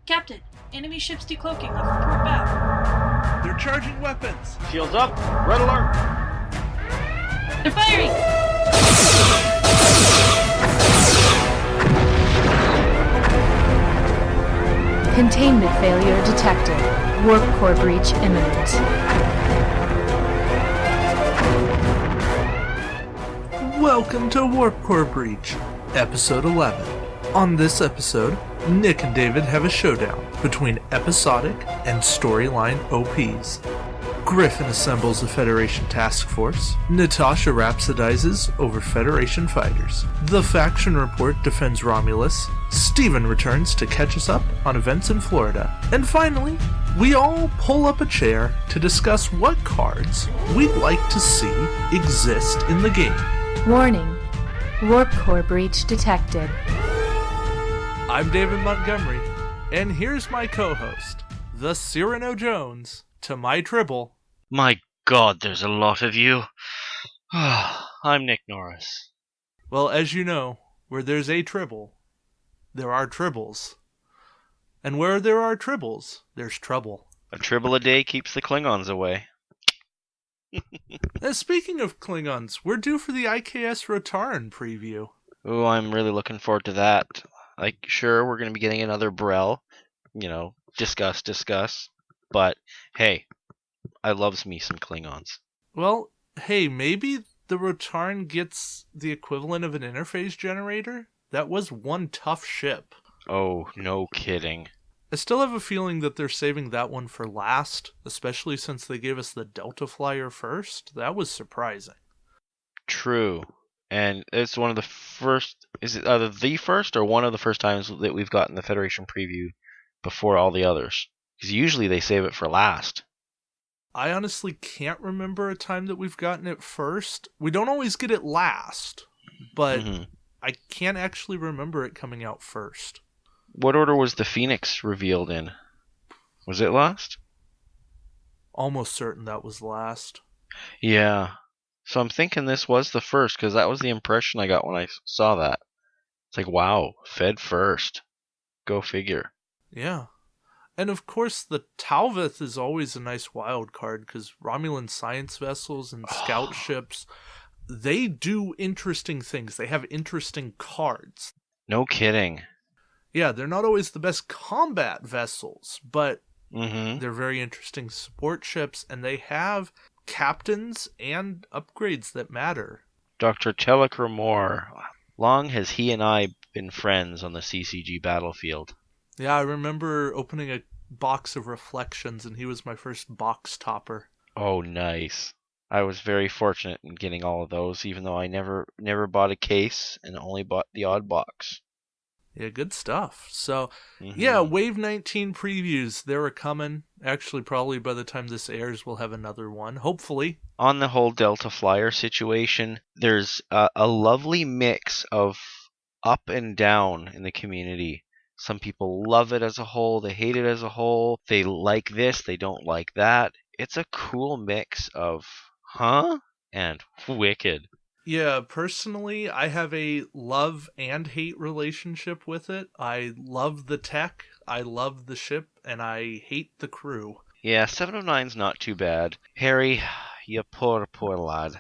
Captain, enemy ships decloaking off of port bow. They're charging weapons. Shields up. Red alert. They're firing! Containment failure detected. Warp core breach imminent. Welcome to Warp Core Breach, Episode 11. On this episode, Nick and David have a showdown between Episodic and Storyline OPs. Griffin assembles a Federation task force. Natasha rhapsodizes over Federation fighters. The faction report defends Romulus. Steven returns to catch us up on events in Florida. And finally, we all pull up a chair to discuss what cards we'd like to see exist in the game. Warning. Warp core breach detected. I'm David Montgomery, and here's my co-host, the Cyrano Jones, to my Tribble. My God, there's a lot of you. I'm Nick Norris. Well, as you know, where there's a Tribble, there are Tribbles. And where there are Tribbles, there's trouble. A Tribble a day keeps the Klingons away. Speaking of Klingons, we're due for the IKS Rotaran preview. Oh, I'm really looking forward to that. Like, sure, we're going to be getting another Brel. You know, discuss. But, hey, I loves me some Klingons. Well, hey, maybe the Rotaran gets the equivalent of an interface generator? That was one tough ship. Oh, no kidding. I still have a feeling that they're saving that one for last, especially since they gave us the Delta Flyer first. That was surprising. True. And it's one of the first... Is it either the first or one of the first times that we've gotten the Federation preview before all the others? Because usually they save it for last. I honestly can't remember a time that we've gotten it first. We don't always get it last, but I can't actually remember it coming out first. What order was the Phoenix revealed in? Was it last? Almost certain that was last. Yeah. So I'm thinking this was the first, because that was the impression I got when I saw that. It's like, wow, Fed first. Go figure. Yeah. And of course, the Talvith is always a nice wild card, because Romulan science vessels and scout ships, they do interesting things. They have interesting cards. No kidding. Yeah, they're not always the best combat vessels, but Mm-hmm. they're very interesting support ships, and they have captains and upgrades that matter. Dr. Telecromor. Long has he and I been friends on the CCG battlefield. Yeah, I remember opening a box of Reflections, and he was my first box topper. Oh, nice. I was very fortunate in getting all of those, even though I never bought a case and only bought the odd box. Yeah, good stuff. So, yeah, Wave 19 previews, they're coming. Actually, probably by the time this airs, we'll have another one, hopefully. On the whole Delta Flyer situation, there's a lovely mix of up and down in the community. Some people love it as a whole, they hate it as a whole, they like this, they don't like that. It's a cool mix of and wicked. Yeah, personally, I have a love and hate relationship with it. I love the tech, I love the ship, and I hate the crew. Yeah, 709's not too bad. Harry, you poor lad.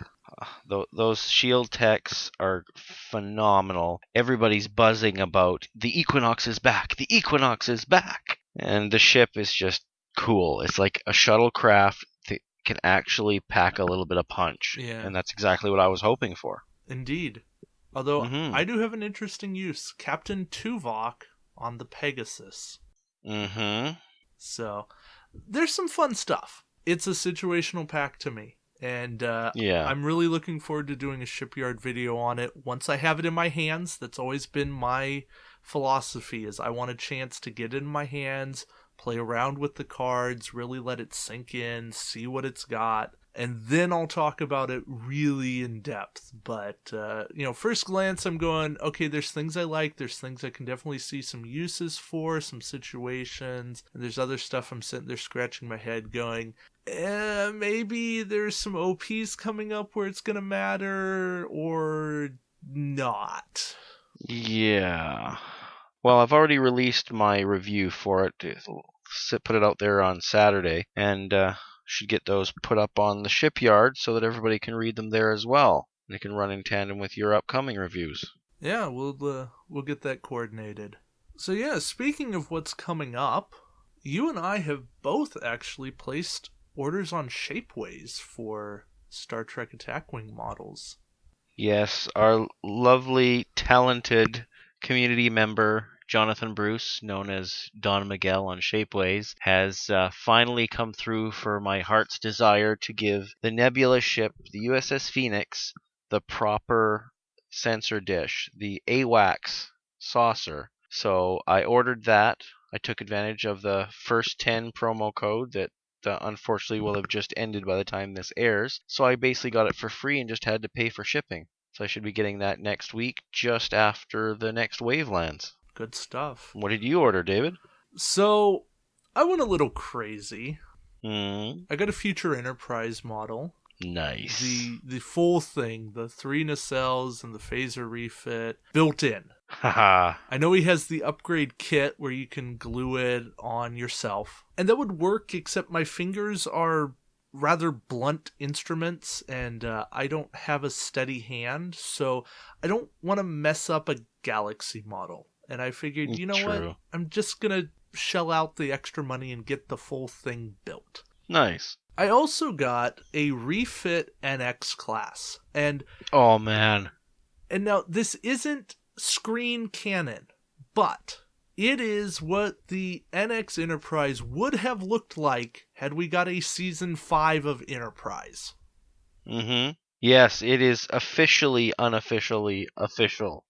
Those shield techs are phenomenal. Everybody's buzzing about the Equinox is back, the Equinox is back! And the ship is just cool. It's like a shuttlecraft that can actually pack a little bit of punch. Yeah. And that's exactly what I was hoping for. Indeed. Although, I do have an interesting use. Captain Tuvok on the Pegasus. So, there's some fun stuff. It's a situational pack to me. And I'm really looking forward to doing a shipyard video on it. Once I have it in my hands, that's always been my philosophy, is I want a chance to get it in my hands, play around with the cards, really let it sink in, see what it's got, and then I'll talk about it really in depth. But, first glance, I'm going, okay, there's things I like, there's things I can definitely see some uses for, some situations, and there's other stuff I'm sitting there scratching my head going, maybe there's some OPs coming up where it's going to matter, or not. Yeah. Well, I've already released my review for it. Put it out there on Saturday, and should get those put up on the shipyard so that everybody can read them there as well. They can run in tandem with your upcoming reviews. Yeah, we'll get that coordinated. So yeah, speaking of what's coming up, you and I have both actually placed orders on Shapeways for Star Trek Attack Wing models. Yes, our lovely, talented community member, Jonathan Bruce, known as Don Miguel on Shapeways, has finally come through for my heart's desire to give the Nebula ship, the USS Phoenix, the proper sensor dish, the AWACS saucer. So I ordered that. I took advantage of the first 10 promo code that unfortunately will have just ended by the time this airs. So I basically got it for free and just had to pay for shipping. So I should be getting that next week, just after the next wave lands. Good stuff. What did you order, David? So I went a little crazy. I got a Future Enterprise model. Nice. The full thing, the 3 nacelles and the phaser refit, built in. Haha. I know he has the upgrade kit where you can glue it on yourself. And that would work, except my fingers are rather blunt instruments, and I don't have a steady hand, so I don't want to mess up a Galaxy model. And I figured, you know what? I'm just going to shell out the extra money and get the full thing built. Nice. I also got a refit NX class. And oh, man. And now, this isn't screen canon, but it is what the NX Enterprise would have looked like had we got a Season 5 of Enterprise. Yes, it is officially, unofficially official.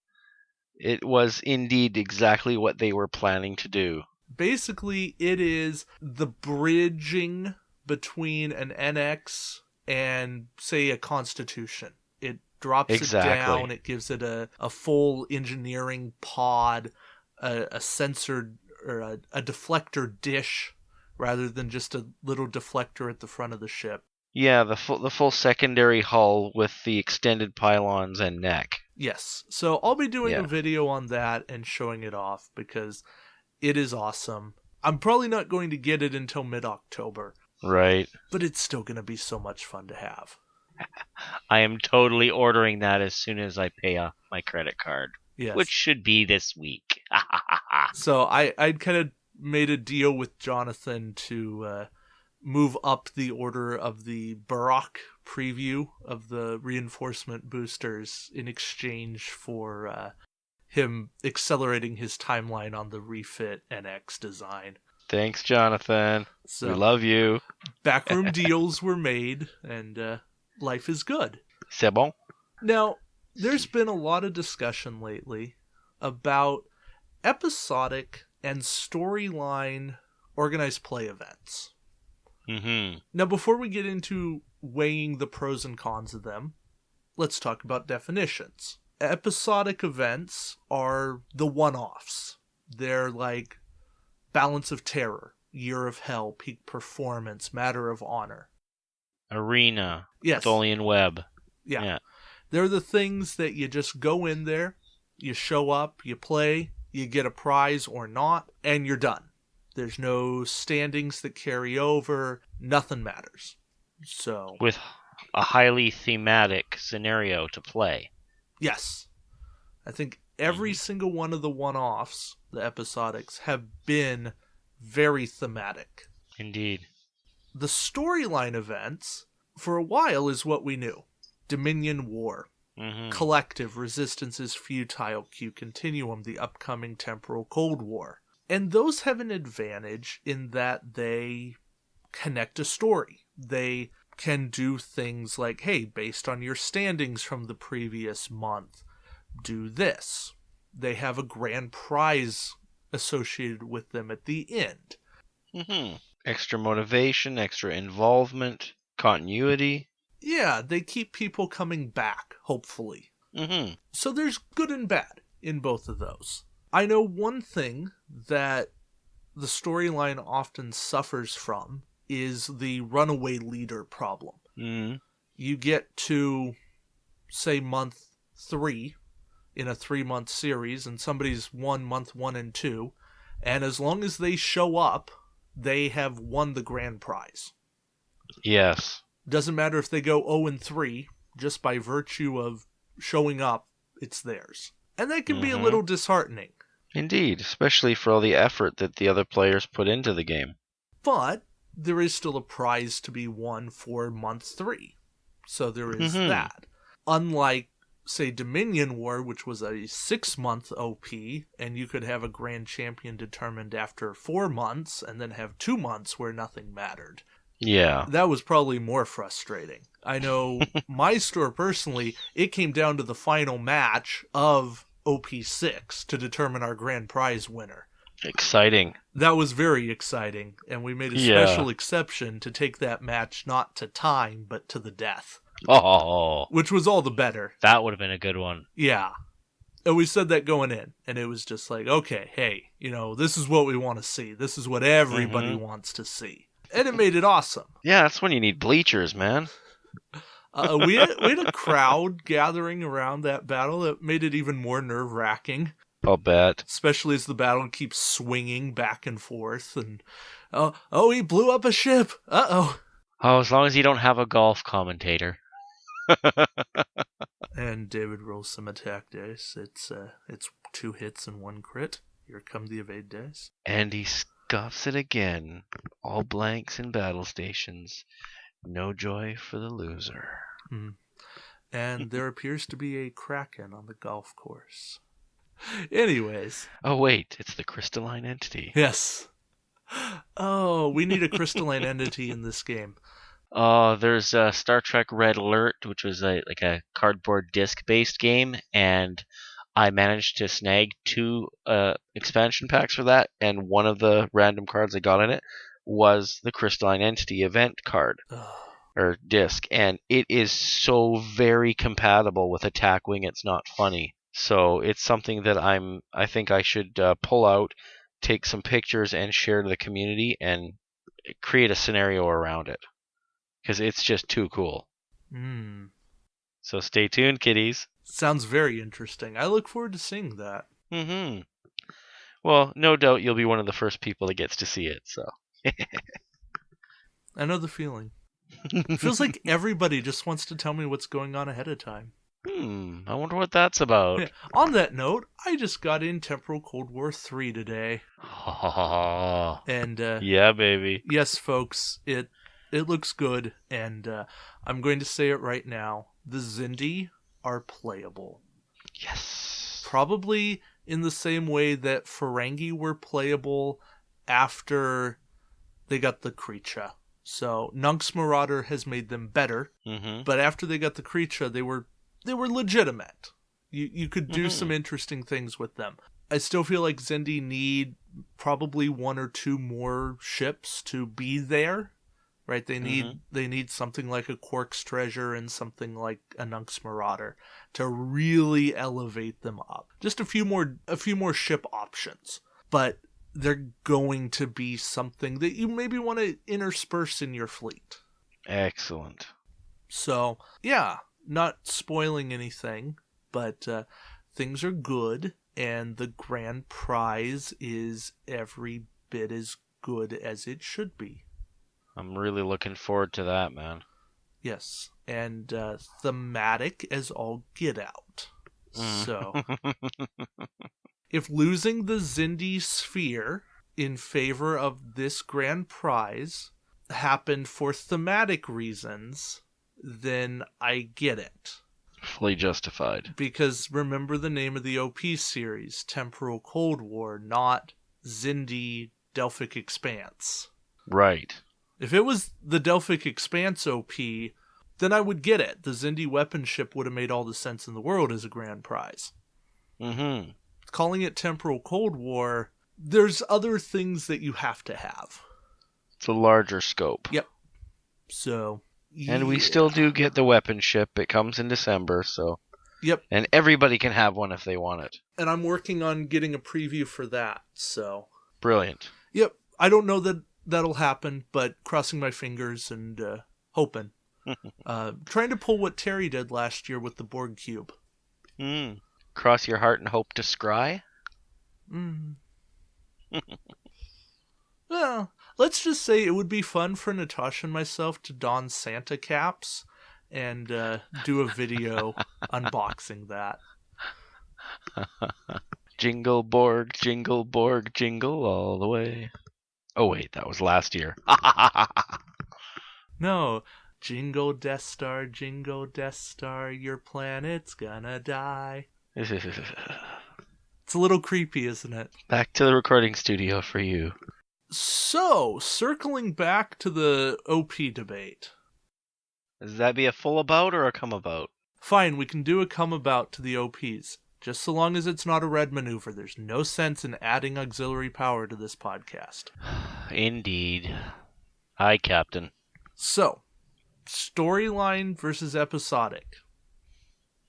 It was indeed exactly what they were planning to do. Basically, it is the bridging between an NX and, say, a Constitution. It drops it down, it gives it a full engineering pod, a censored or a deflector dish rather than just a little deflector at the front of the ship. Yeah, the full secondary hull with the extended pylons and neck. Yes. So I'll be doing a video on that and showing it off because it is awesome. I'm probably not going to get it until mid-October. Right. But it's still going to be so much fun to have. I am totally ordering that as soon as I pay off my credit card. Yes. Which should be this week. So I'd kind of made a deal with Jonathan to move up the order of the Barak preview of the reinforcement boosters in exchange for him accelerating his timeline on the refit NX design. Thanks, Jonathan. So, we love you. Backroom deals were made, and life is good. C'est bon. Now, there's been a lot of discussion lately about episodic and storyline organized play events. Now, before we get into weighing the pros and cons of them, let's talk about definitions. Episodic events are the one-offs. They're like Balance of Terror, Year of Hell, Peak Performance, Matter of Honor. Arena. Yes. Tholian Web. Yeah. They're the things that you just go in there, you show up, you play, you get a prize or not, and you're done. There's no standings that carry over, nothing matters. So, with a highly thematic scenario to play. Yes. I think every single one of the one-offs, the episodics, have been very thematic. Indeed. The storyline events, for a while, is what we knew. Dominion War. Collective, Resistance is Futile, Q Continuum, the upcoming Temporal Cold War. And those have an advantage in that they connect a story. They can do things like, hey, based on your standings from the previous month, do this. They have a grand prize associated with them at the end. Extra motivation, extra involvement, continuity. Yeah, they keep people coming back, hopefully. So there's good and bad in both of those. I know one thing that the storyline often suffers from is the runaway leader problem. You get to, say, month 3, in a 3-month series, and somebody's won month 1 and 2, and as long as they show up, they have won the grand prize. Yes. Doesn't matter if they go 0 and 3, just by virtue of showing up, it's theirs. And that can be a little disheartening. Indeed, especially for all the effort that the other players put into the game. But there is still a prize to be won for month 3. So there is that. Unlike, say, Dominion War, which was a 6-month OP, and you could have a grand champion determined after 4 months, and then have 2 months where nothing mattered. Yeah. That was probably more frustrating. I know my store personally, it came down to the final match of OP6 to determine our grand prize winner. Exciting. That was very exciting, and we made a special exception to take that match not to time, but to the death. Oh. Which was all the better. That would have been a good one. Yeah. And we said that going in, and it was just like, okay, hey, this is what we want to see. This is what everybody wants to see. And it made it awesome. Yeah, that's when you need bleachers, man. We had a crowd gathering around that battle that made it even more nerve-wracking. I'll bet. Especially as the battle keeps swinging back and forth. And, he blew up a ship. Uh-oh. Oh, as long as you don't have a golf commentator. And David rolls some attack dice. It's 2 hits and 1 crit. Here come the evade dice. And he scuffs it again. All blanks in battle stations. No joy for the loser. And there appears to be a kraken on the golf course. Anyways. Oh, wait. It's the crystalline entity. Yes. Oh, we need a crystalline entity in this game. There's Star Trek Red Alert, which was like a cardboard disc-based game, and I managed to snag 2 expansion packs for that, and one of the random cards I got in it was the Crystalline Entity event card, or disc, and it is so very compatible with Attack Wing, it's not funny. So it's something that I think I should pull out, take some pictures, and share to the community, and create a scenario around it. Because it's just too cool. So stay tuned, kiddies. Sounds very interesting. I look forward to seeing that. Well, no doubt you'll be one of the first people that gets to see it, so. I know the feeling. It feels like everybody just wants to tell me what's going on ahead of time. I wonder what that's about. Yeah. On that note, I just got in Temporal Cold War 3 today. And yeah, baby. Yes, folks, it looks good, and I'm going to say it right now. The Xindi are playable. Yes. Probably in the same way that Ferengi were playable after they got the Kreacha. So Nunk's Marauder has made them better, but after they got the Kreacha, they were legitimate. You could do some interesting things with them. I still feel like Xindi need probably 1 or 2 more ships to be there. Right, they need something like a Quark's Treasure and something like a Nunk's Marauder to really elevate them up. Just a few more ship options, but they're going to be something that you maybe want to intersperse in your fleet. Excellent. So yeah, not spoiling anything, but things are good, and the grand prize is every bit as good as it should be. I'm really looking forward to that, man. Yes, and thematic as all get out. So, if losing the Xindi sphere in favor of this grand prize happened for thematic reasons, then I get it. Fully justified. Because remember the name of the OP series, Temporal Cold War, not Xindi Delphic Expanse. Right. If it was the Delphic Expanse OP, then I would get it. The Xindi weapon ship would have made all the sense in the world as a grand prize. Calling it Temporal Cold War, there's other things that you have to have. It's a larger scope. Yep. So, yeah. And we still do get the weapon ship. It comes in December, so. Yep. And everybody can have one if they want it. And I'm working on getting a preview for that, so. Brilliant. Yep. I don't know that that'll happen, but crossing my fingers and hoping. Trying to pull what Terry did last year with the Borg Cube. Cross your heart and hope to scry? Well, let's just say it would be fun for Natasha and myself to don Santa caps and do a video unboxing that. Jingle Borg, jingle all the way. Oh wait, that was last year. No, jingle Death Star, your planet's gonna die. It's a little creepy, isn't it? Back to the recording studio for you. So, circling back to the OP debate. Does that be a full about or a come about? Fine, we can do a come about to the OPs. Just so long as it's not a red maneuver. There's no sense in adding auxiliary power to this podcast. Indeed. Aye, Captain. So, storyline versus episodic.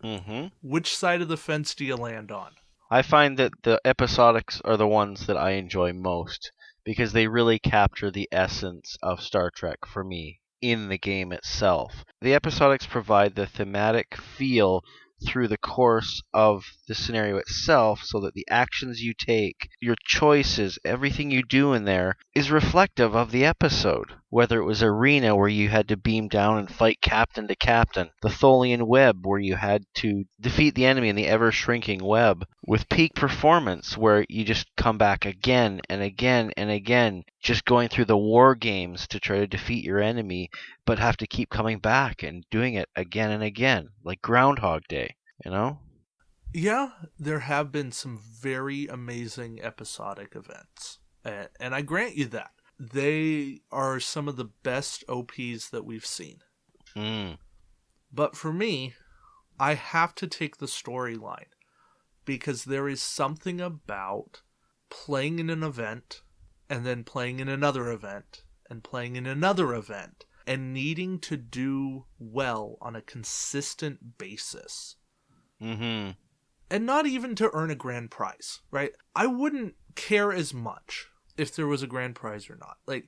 Mm-hmm. Which side of the fence do you land on? I find that the episodics are the ones that I enjoy most, because they really capture the essence of Star Trek for me in the game itself. The episodics provide the thematic feel through the course of the scenario itself, so that the actions you take, your choices, everything you do in there is reflective of the episode. Whether it was Arena, where you had to beam down and fight captain to captain, the Tholian Web, where you had to defeat the enemy in the ever-shrinking web, with Peak Performance, where you just come back again and again and again, just going through the war games to try to defeat your enemy, but have to keep coming back and doing it again and again, like Groundhog Day, you know? Yeah, there have been some very amazing episodic events, and I grant you that. They are some of the best OPs that we've seen. But for me, I have to take the storyline, because there is something about playing in an event, and then playing in another event, and playing in another event, and needing to do well on a consistent basis. Mm-hmm. And not even to earn a grand prize, right? I wouldn't care as much if there was a grand prize or not. Like,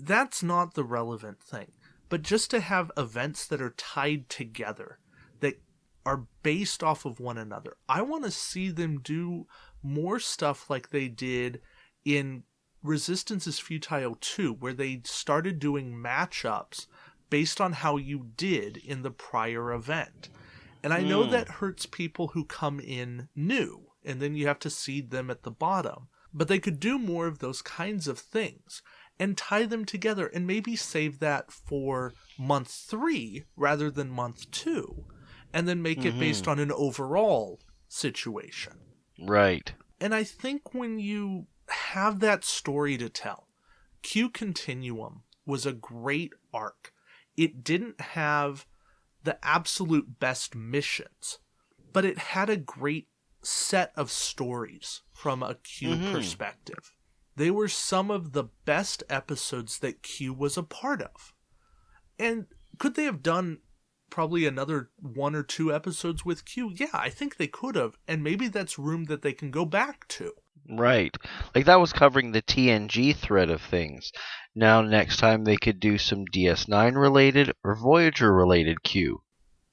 that's not the relevant thing. But just to have events that are tied together, that are based off of one another. I want to see them do more stuff like they did in Resistance is Futile 2, where they started doing matchups based on how you did in the prior event. And I know that hurts people who come in new, and then you have to seed them at the bottom. But they could do more of those kinds of things and tie them together, and maybe save that for month 3 rather than month 2, and then make it based on an overall situation. Right. And I think when you have that story to tell, Q Continuum was a great arc. It didn't have the absolute best missions, but it had a great set of stories from a Q perspective. They were some of the best episodes that Q was a part of. And could they have done probably another 1 or 2 episodes with Q? Yeah, I think they could have, and maybe that's room that they can go back to. Right. Like, that was covering the TNG thread of things. Now, next time they could do some DS9 related or Voyager related Q.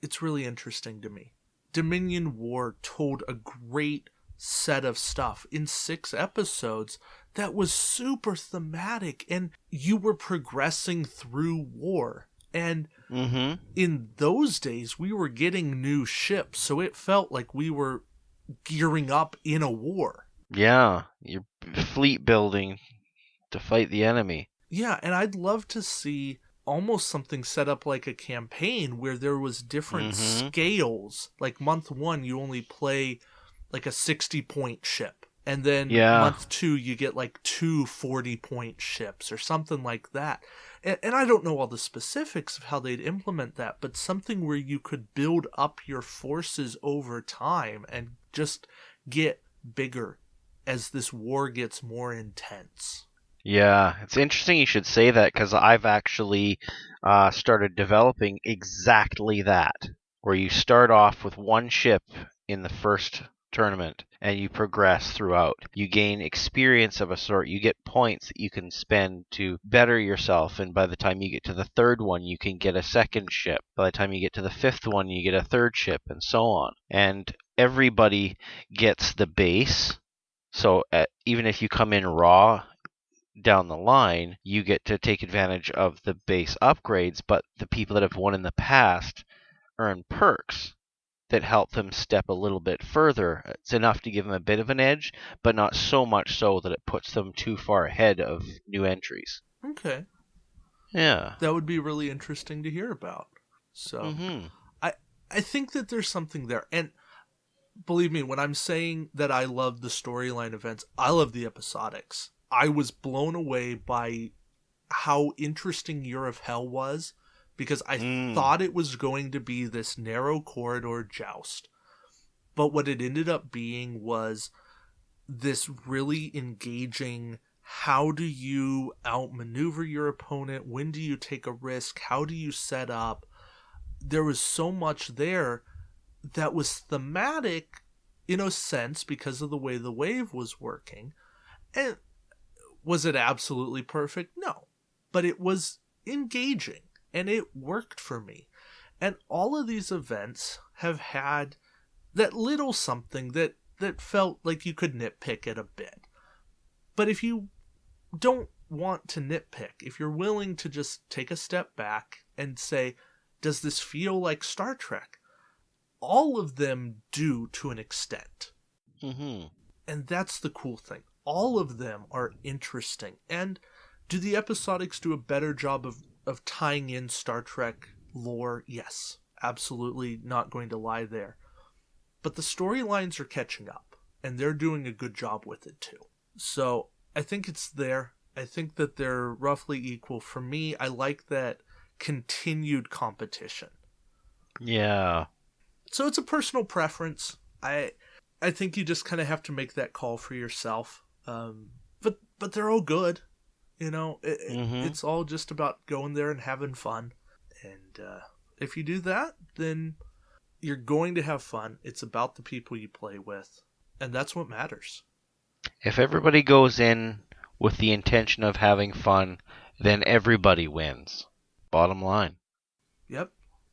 It's really interesting to me. Dominion War told a great set of stuff in 6 episodes that was super thematic, and you were progressing through war. And in those days, we were getting new ships, so it felt like we were gearing up in a war. Yeah, you're fleet building to fight the enemy. Yeah, and I'd love to see almost something set up like a campaign where there was different scales. Like month 1, you only play like a 60-point ship. And then month 2, you get like 2 40-point ships or something like that. And I don't know all the specifics of how they'd implement that, but something where you could build up your forces over time and just get bigger as this war gets more intense. Yeah, it's interesting you should say that, because I've actually started developing exactly that, where you start off with one ship in the first tournament, and you progress throughout. You gain experience of a sort. You get points that you can spend to better yourself, and by the time you get to the third one, you can get a second ship. By the time you get to the fifth one, you get a third ship, and so on. And everybody gets the base, so even if you come in raw down the line, you get to take advantage of the base upgrades, but the people that have won in the past earn perks that help them step a little bit further. It's enough to give them a bit of an edge, but not so much so that it puts them too far ahead of new entries. Okay. Yeah. That would be really interesting to hear about. So, I think that there's something there. And believe me, when I'm saying that I love the storyline events, I love the episodics. I was blown away by how interesting Year of Hell was, because I thought it was going to be this narrow corridor joust. But what it ended up being was this really engaging, how do you outmaneuver your opponent? When do you take a risk? How do you set up? There was so much there that was thematic in a sense because of the way the wave was working. And was it absolutely perfect? No. But it was engaging. And it worked for me. And all of these events have had that little something that felt like you could nitpick it a bit. But if you don't want to nitpick, if you're willing to just take a step back and say, does this feel like Star Trek? All of them do to an extent. Mm-hmm. And that's the cool thing. All of them are interesting. And do the episodics do a better job of tying in Star Trek lore? Yes, absolutely, not going to lie there. But the storylines are catching up, and they're doing a good job with it too. So I think it's there. I think that they're roughly equal. For me, I like that continued competition. Yeah. So it's a personal preference. I think you just kind of have to make that call for yourself. But they're all good. You know, it's all just about going there and having fun. And if you do that, then you're going to have fun. It's about the people you play with. And that's what matters. If everybody goes in with the intention of having fun, then everybody wins. Bottom line. Yep.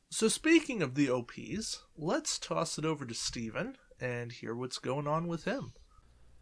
So speaking of the OPs, let's toss it over to Steven and hear what's going on with him.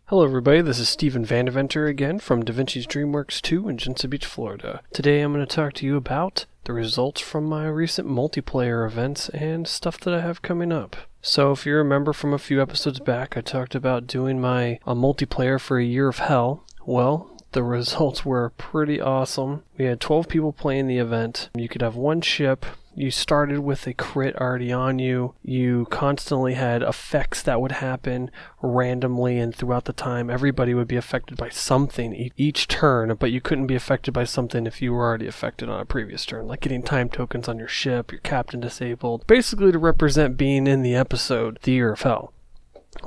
Hello everybody, this is Steven Vandeventer again from Da Vinci's DreamWorks 2 in Geneva Beach, Florida. Today I'm going to talk to you about the results from my recent multiplayer events and stuff that I have coming up. So if you remember from a few episodes back, I talked about doing my multiplayer for a Year of Hell. Well, the results were pretty awesome. We had 12 people playing the event. You could have one ship. You started with a crit already on you. You constantly had effects that would happen randomly, and throughout the time, everybody would be affected by something each turn, but you couldn't be affected by something if you were already affected on a previous turn, like getting time tokens on your ship, your captain disabled, basically to represent being in the episode, The Year of Hell.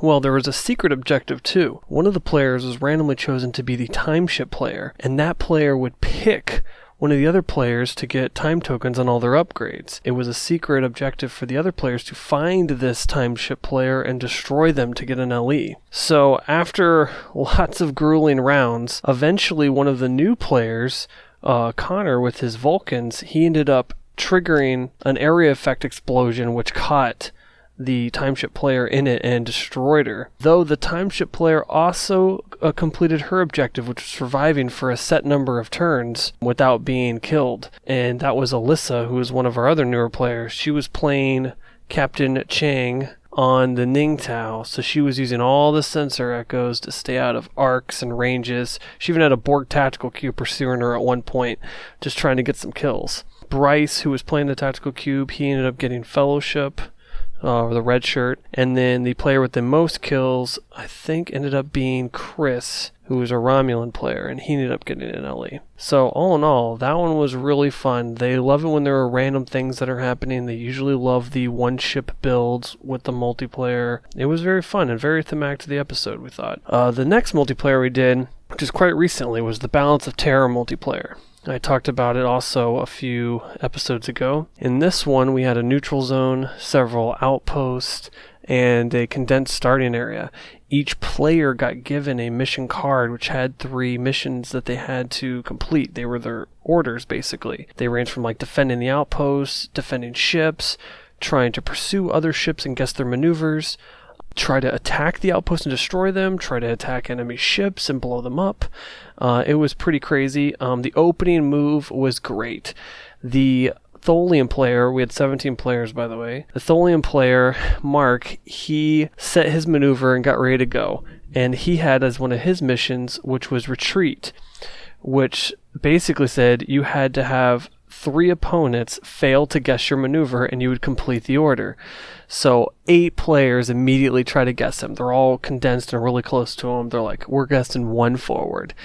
Well, there was a secret objective too. One of the players was randomly chosen to be the time ship player, and that player would pick one of the other players to get time tokens on all their upgrades. It was a secret objective for the other players to find this time ship player and destroy them to get an LE. So after lots of grueling rounds, eventually one of the new players, Connor with his Vulcans, he ended up triggering an area effect explosion which caught the timeship player in it and destroyed her. Though the timeship player also completed her objective, which was surviving for a set number of turns without being killed. And that was Alyssa, who was one of our other newer players. She was playing Captain Chang on the Ningtao, so she was using all the sensor echoes to stay out of arcs and ranges. She even had a Borg tactical cube pursuing her at one point, just trying to get some kills. Bryce, who was playing the tactical cube, he ended up getting fellowship, the red shirt, and then the player with the most kills, I think, ended up being Chris, who was a Romulan player, and he ended up getting an LE. So all in all, that one was really fun. They love it when there are random things that are happening. They usually love the one-ship builds with the multiplayer. It was very fun and very thematic to the episode, we thought. The next multiplayer we did, which is quite recently, was the Balance of Terror multiplayer. I talked about it also a few episodes ago. In this one, we had a neutral zone, several outposts, and a condensed starting area. Each player got given a mission card which had 3 missions that they had to complete. They were their orders, basically. They ranged from like defending the outposts, defending ships, trying to pursue other ships and guess their maneuvers, try to attack the outposts and destroy them, try to attack enemy ships and blow them up. It was pretty crazy. The opening move was great. The Tholian player, we had 17 players by the way, the Tholian player, Mark, he set his maneuver and got ready to go. And he had as one of his missions, which was retreat, which basically said you had to have 3 opponents fail to guess your maneuver and you would complete the order. So 8 players immediately try to guess him. They're all condensed and really close to him. They're like, we're guessing 1 forward.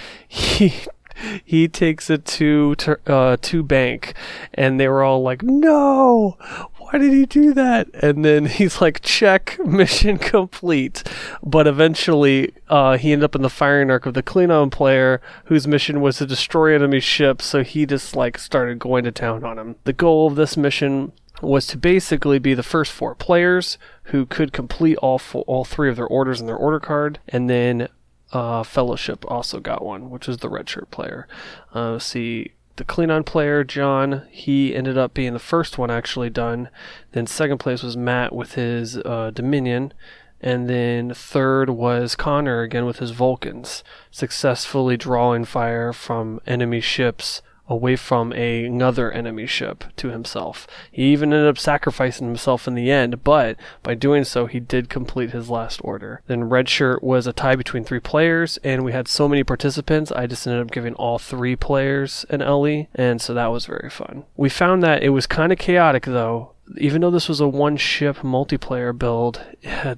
He takes it to bank, and they were all like, no, why did he do that? And then he's like, check, mission complete. But eventually he ended up in the firing arc of the Klingon player, whose mission was to destroy enemy ships, so he just like started going to town on him. The goal of this mission was to basically be the first 4 players who could complete all 3 of their orders in their order card, and then Fellowship also got one, which is the red shirt player. The Klingon player, John, he ended up being the first one actually done. Then second place was Matt with his Dominion. And then third was Connor again with his Vulcans, successfully drawing fire from enemy ships away from another enemy ship to himself. He even ended up sacrificing himself in the end, but by doing so, he did complete his last order. Then red shirt was a tie between 3 players, and we had so many participants, I just ended up giving all 3 players an LE, and so that was very fun. We found that it was kind of chaotic though. Even though this was a 1-ship multiplayer build,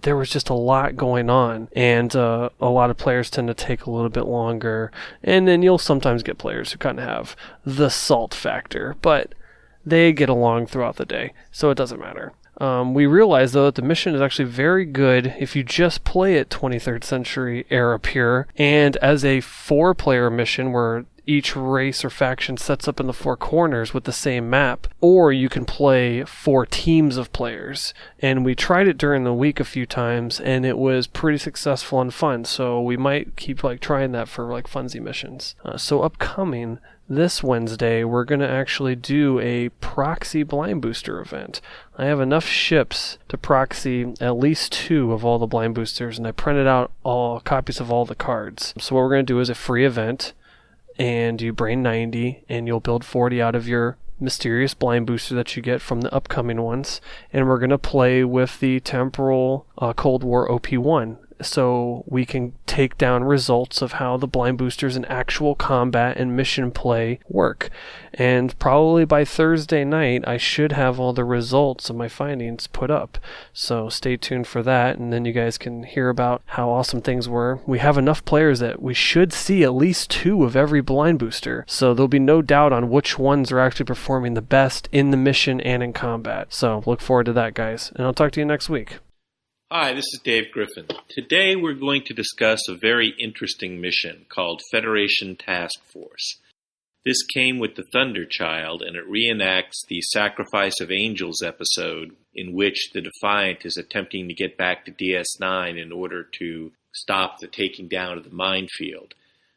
there was just a lot going on, and a lot of players tend to take a little bit longer, and then you'll sometimes get players who kind of have the salt factor, but they get along throughout the day, so it doesn't matter. We realized, though, that the mission is actually very good if you just play it 23rd century era pure, and as a 4-player mission where each race or faction sets up in the 4 corners with the same map, or you can play 4 teams of players. And we tried it during the week a few times, and it was pretty successful and fun, so we might keep trying that for funsy missions. So upcoming this Wednesday, we're going to actually do a proxy blind booster event. I have enough ships to proxy at least 2 of all the blind boosters, and I printed out all copies of all the cards. So what we're going to do is a free event, and you brain 90, and you'll build 40 out of your mysterious blind booster that you get from the upcoming ones, and we're going to play with the Temporal Cold War OP1, so we can take down results of how the blind boosters in actual combat and mission play work. And probably by Thursday night, I should have all the results of my findings put up. So stay tuned for that, and then you guys can hear about how awesome things were. We have enough players that we should see at least 2 of every blind booster, so there'll be no doubt on which ones are actually performing the best in the mission and in combat. So look forward to that, guys, and I'll talk to you next week. Hi, this is Dave Griffin. Today we're going to discuss a very interesting mission called Federation Task Force. This came with the Thunderchild, and it reenacts the Sacrifice of Angels episode in which the Defiant is attempting to get back to DS9 in order to stop the taking down of the minefield.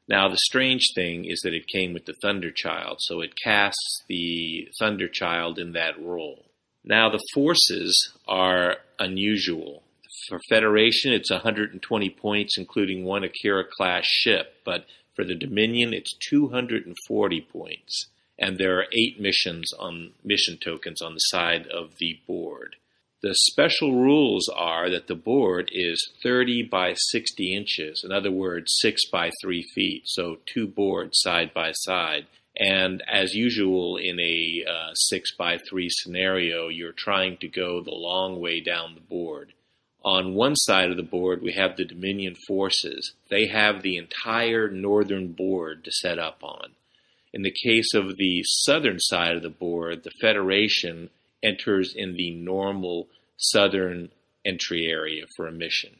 Now, the strange thing is that it came with the Thunderchild, so it casts the Thunderchild in that role. Now, the forces are unusual. For Federation, it's 120 points, including 1 Akira-class ship, but for the Dominion, it's 240 points, and there are 8 mission tokens on the side of the board. The special rules are that the board is 30 by 60 inches, in other words, 6 by 3 feet, so 2 boards side by side. And as usual in a 6 by 3 scenario, you're trying to go the long way down the board. On one side of the board, we have the Dominion forces. They have the entire northern board to set up on. In the case of the southern side of the board, the Federation enters in the normal southern entry area for a mission.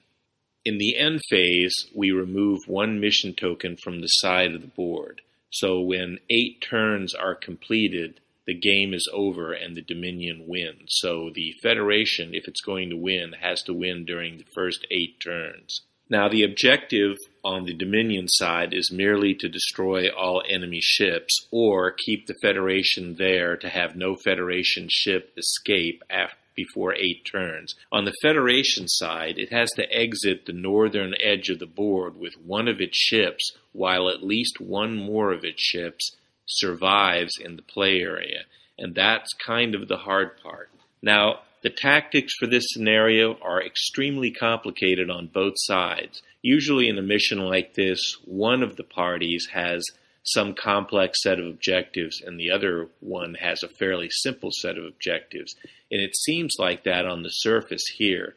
In the end phase, we remove 1 mission token from the side of the board. So when 8 turns are completed, the game is over and the Dominion wins. So the Federation, if it's going to win, has to win during the first 8 turns. Now, the objective on the Dominion side is merely to destroy all enemy ships or keep the Federation there to have no Federation ship escape before 8 turns. On the Federation side, it has to exit the northern edge of the board with one of its ships, while at least one more of its ships survives in the play area. And that's kind of the hard part. Now, the tactics for this scenario are extremely complicated on both sides. Usually in a mission like this, one of the parties has some complex set of objectives and the other one has a fairly simple set of objectives. And it seems like that on the surface here.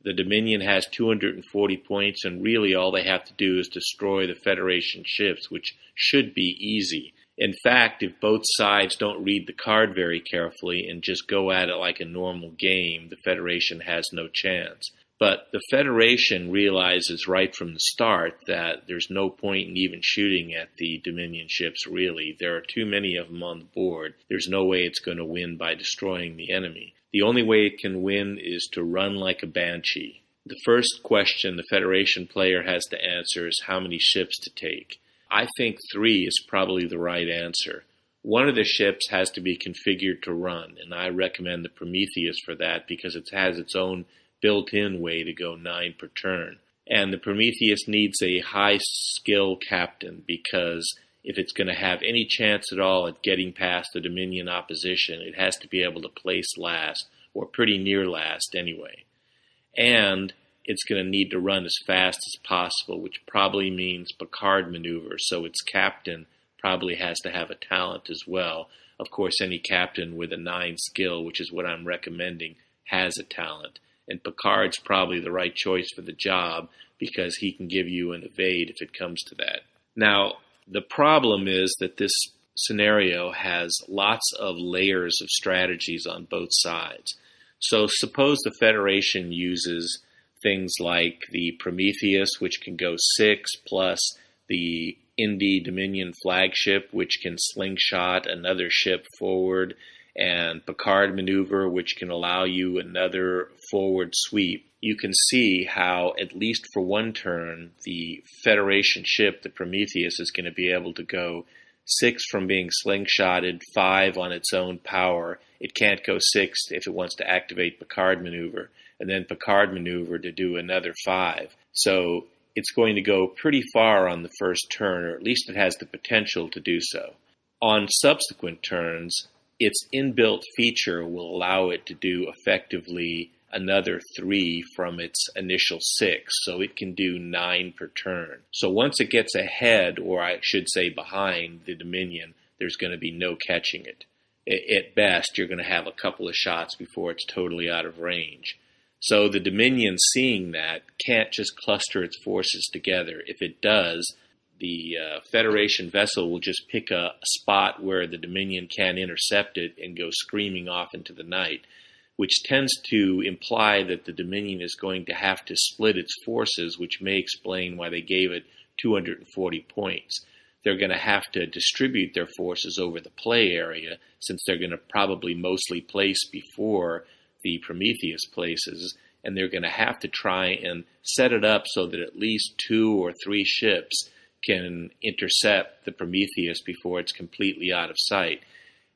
The Dominion has 240 points and really all they have to do is destroy the Federation ships, which should be easy. In fact, if both sides don't read the card very carefully and just go at it like a normal game, the Federation has no chance. But the Federation realizes right from the start that there's no point in even shooting at the Dominion ships, really. There are too many of them on the board. There's no way it's going to win by destroying the enemy. The only way it can win is to run like a banshee. The first question the Federation player has to answer is how many ships to take. I think 3 is probably the right answer. One of the ships has to be configured to run, and I recommend the Prometheus for that because it has its own built-in way to go 9 per turn. And the Prometheus needs a high-skill captain because if it's going to have any chance at all at getting past the Dominion opposition, it has to be able to place last, or pretty near last anyway. And it's going to need to run as fast as possible, which probably means Picard maneuver, so its captain probably has to have a talent as well. Of course, any captain with a 9 skill, which is what I'm recommending, has a talent. And Picard's probably the right choice for the job because he can give you an evade if it comes to that. Now, the problem is that this scenario has lots of layers of strategies on both sides. So suppose the Federation uses things like the Prometheus, which can go 6, plus the Indie Dominion flagship, which can slingshot another ship forward, and Picard maneuver, which can allow you another forward sweep. You can see how, at least for one turn, the Federation ship, the Prometheus, is going to be able to go 6 from being slingshotted, 5 on its own power. It can't go 6 if it wants to activate Picard maneuver, and then Picard maneuver to do another 5. So it's going to go pretty far on the first turn, or at least it has the potential to do so. On subsequent turns, its inbuilt feature will allow it to do effectively another 3 from its initial 6, so it can do 9 per turn. So once it gets ahead, or I should say behind, the Dominion, there's going to be no catching it. At best, you're going to have a couple of shots before it's totally out of range. So the Dominion, seeing that, can't just cluster its forces together. If it does, the Federation vessel will just pick a spot where the Dominion can intercept it and go screaming off into the night, which tends to imply that the Dominion is going to have to split its forces, which may explain why they gave it 240 points. They're going to have to distribute their forces over the play area, since they're going to probably mostly place before the Prometheus places, and they're going to have to try and set it up so that at least 2 or 3 ships can intercept the Prometheus before it's completely out of sight.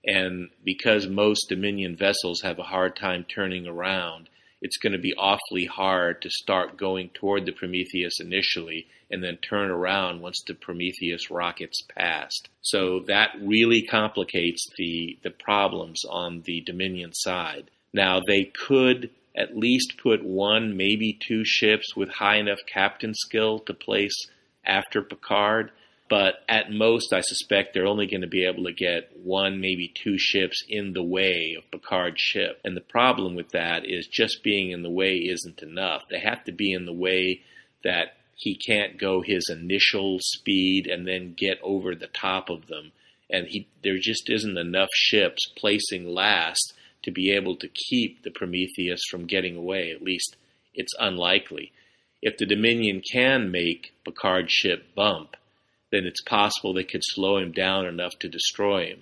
And because most Dominion vessels have a hard time turning around, it's going to be awfully hard to start going toward the Prometheus initially and then turn around once the Prometheus rockets past. So that really complicates the problems on the Dominion side. Now, they could at least put 1, maybe 2 ships with high enough captain skill to place after Picard, but at most I suspect they're only going to be able to get 1, maybe 2 ships in the way of Picard's ship. And the problem with that is just being in the way isn't enough. They have to be in the way that he can't go his initial speed and then get over the top of them. And there just isn't enough ships placing last to be able to keep the Prometheus from getting away. At least it's unlikely. If the Dominion can make Picard's ship bump, then it's possible they could slow him down enough to destroy him.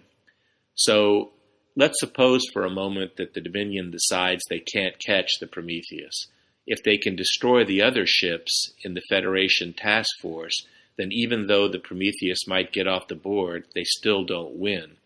So let's suppose for a moment that the Dominion decides they can't catch the Prometheus. If they can destroy the other ships in the Federation task force, then even though the Prometheus might get off the board, they still don't win.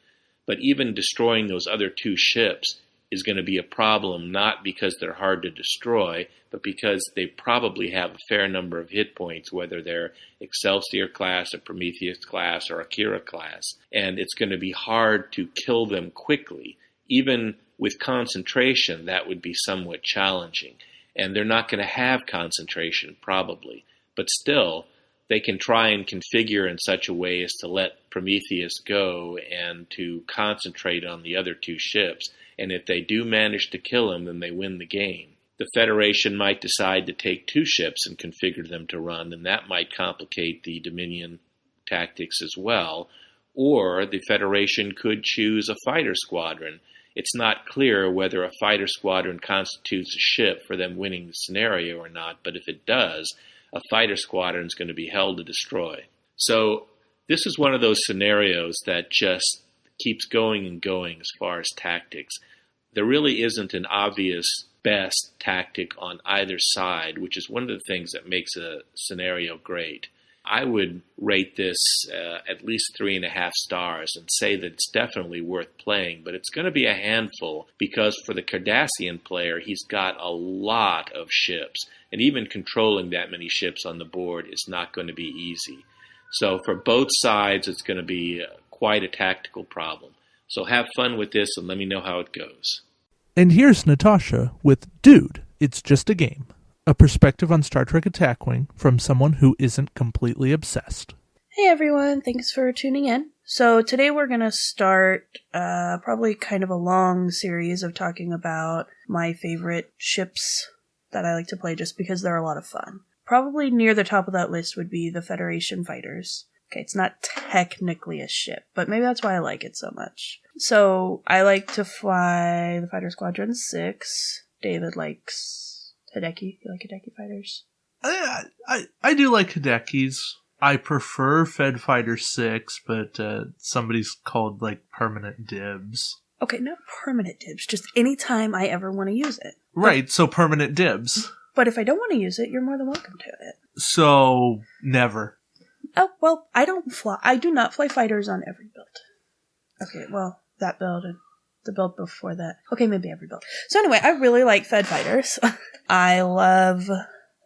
But even destroying those other 2 ships is going to be a problem, not because they're hard to destroy, but because they probably have a fair number of hit points, whether they're Excelsior class or Prometheus class or Akira class. And it's going to be hard to kill them quickly. Even with concentration, that would be somewhat challenging. And they're not going to have concentration, probably. But still, they can try and configure in such a way as to let Prometheus go and to concentrate on the other 2 ships. And if they do manage to kill him, then they win the game. The Federation might decide to take 2 ships and configure them to run, and that might complicate the Dominion tactics as well. Or the Federation could choose a fighter squadron. It's not clear whether a fighter squadron constitutes a ship for them winning the scenario or not, but if it does, a fighter squadron is going to be hell to destroy. So this is one of those scenarios that just keeps going and going as far as tactics. There really isn't an obvious best tactic on either side, which is one of the things that makes a scenario great. I would rate this at least 3.5 stars and say that it's definitely worth playing, but it's going to be a handful because for the Cardassian player, he's got a lot of ships, and even controlling that many ships on the board is not going to be easy. So for both sides, it's going to be quite a tactical problem. So have fun with this and let me know how it goes. And here's Natasha with Dude, It's Just a Game. A perspective on Star Trek Attack Wing from someone who isn't completely obsessed. Hey everyone, thanks for tuning in. So today we're going to start probably kind of a long series of talking about my favorite ships that I like to play just because they're a lot of fun. Probably near the top of that list would be the Federation fighters. Okay, it's not technically a ship, but maybe that's why I like it so much. So I like to fly the Fighter Squadron 6. David likes Hideki. You like Hideki fighters? I do like Hidekis. I prefer Fed Fighter 6, but somebody's called like permanent dibs. Okay, not permanent dibs, just anytime I ever want to use it. Right, so permanent dibs. But if I don't want to use it, you're more than welcome to it. So, never. Oh, well, I do not fly fighters on every build. Okay, well, that build and the build before that. Okay, maybe every build. So anyway, I really like Fed fighters. I love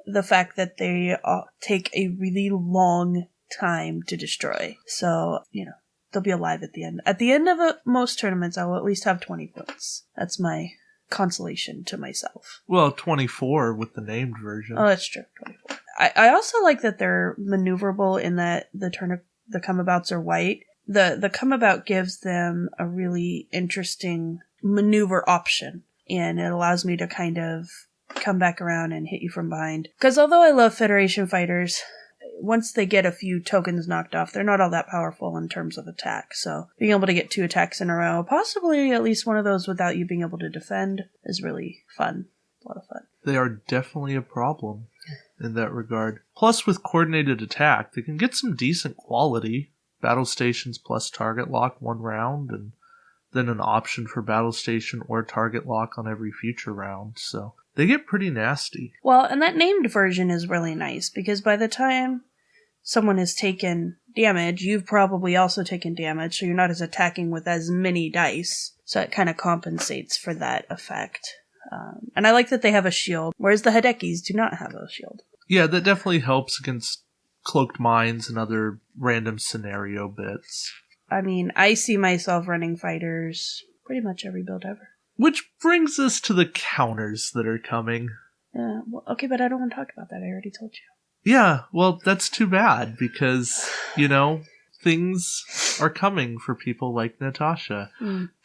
the fact that they take a really long time to destroy. So, they'll be alive at the end. At the end of most tournaments, I will at least have 20 points. That's my consolation to myself. Well, 24 with the named version. Oh, that's true. 24. I also like that they're maneuverable in that the comeabouts are white. The comeabout gives them a really interesting maneuver option, and it allows me to kind of come back around and hit you from behind. Because although I love Federation fighters, once they get a few tokens knocked off, they're not all that powerful in terms of attack. So being able to get 2 attacks in a row, possibly at least one of those without you being able to defend, is really fun. A lot of fun. They are definitely a problem in that regard. Plus, with coordinated attack, they can get some decent quality. Battle stations plus target lock 1 round, and then an option for battle station or target lock on every future round. So they get pretty nasty. Well, and that named version is really nice, because by the time someone has taken damage, you've probably also taken damage, so you're not as attacking with as many dice. So it kind of compensates for that effect. And I like that they have a shield, whereas the Hidekis do not have a shield. Yeah, that definitely helps against cloaked mines and other random scenario bits. I mean, I see myself running fighters pretty much every build ever. Which brings us to the counters that are coming. Well, okay, but I don't want to talk about that. I already told you. Yeah, well, that's too bad, because, things are coming for people like Natasha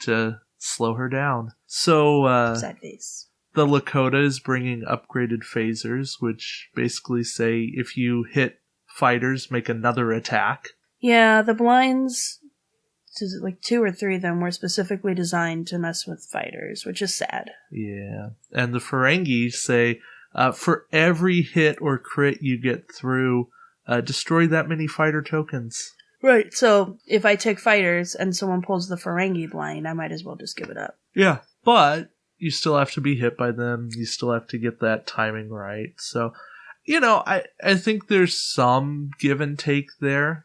to slow her down. So, sad face. The Lakota is bringing upgraded phasers, which basically say if you hit fighters, make another attack. Yeah, the blinds, like 2 or 3 of them, were specifically designed to mess with fighters, which is sad. Yeah, and the Ferengi say, for every hit or crit you get through, destroy that many fighter tokens. Right, so if I take fighters and someone pulls the Ferengi blind, I might as well just give it up. Yeah, but you still have to be hit by them. You still have to get that timing right. So, I think there's some give and take there.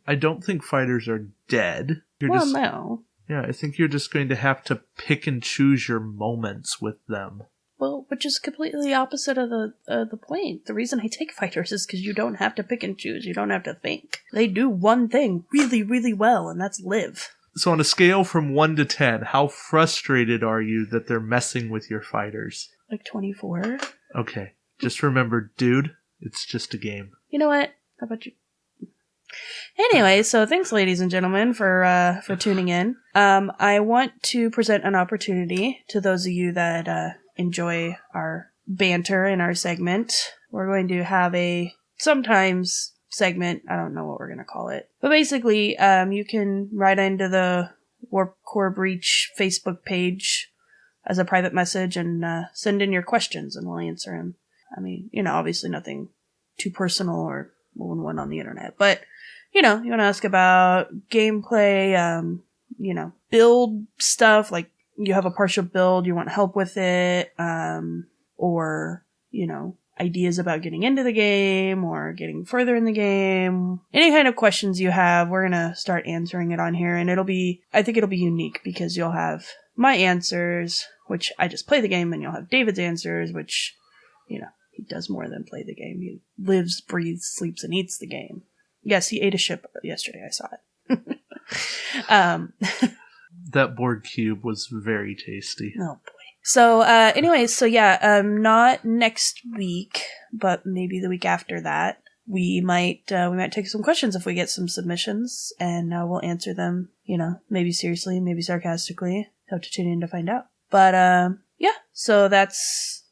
I don't think fighters are dead. No. Yeah, I think you're just going to have to pick and choose your moments with them. Well, which is completely opposite of the point. The reason I take fighters is because you don't have to pick and choose. You don't have to think. They do one thing really, really well, and that's live. So on a scale from 1 to 10, how frustrated are you that they're messing with your fighters? Like 24. Okay. Just remember, dude, it's just a game. You know what? How about you? Anyway, so thanks, ladies and gentlemen, for tuning in. I want to present an opportunity to those of you that enjoy our banter in our segment. We're going to have a sometimes segment. I don't know what we're going to call it. But basically, you can write into the Warp Core Breach Facebook page as a private message and send in your questions and we'll answer them. I mean, obviously nothing too personal or one on the internet. But, you want to ask about gameplay, build stuff, like you have a partial build, you want help with it, or, ideas about getting into the game or getting further in the game. Any kind of questions you have, we're going to start answering it on here. And I think it'll be unique because you'll have my answers, which I just play the game, and you'll have David's answers, which, he does more than play the game. He lives, breathes, sleeps, and eats the game. Yes, he ate a ship yesterday. I saw it. That board cube was very tasty. Oh boy. So, not next week, but maybe the week after that. We might take some questions if we get some submissions, and we'll answer them. Maybe seriously, maybe sarcastically. Have to tune in to find out. But so that's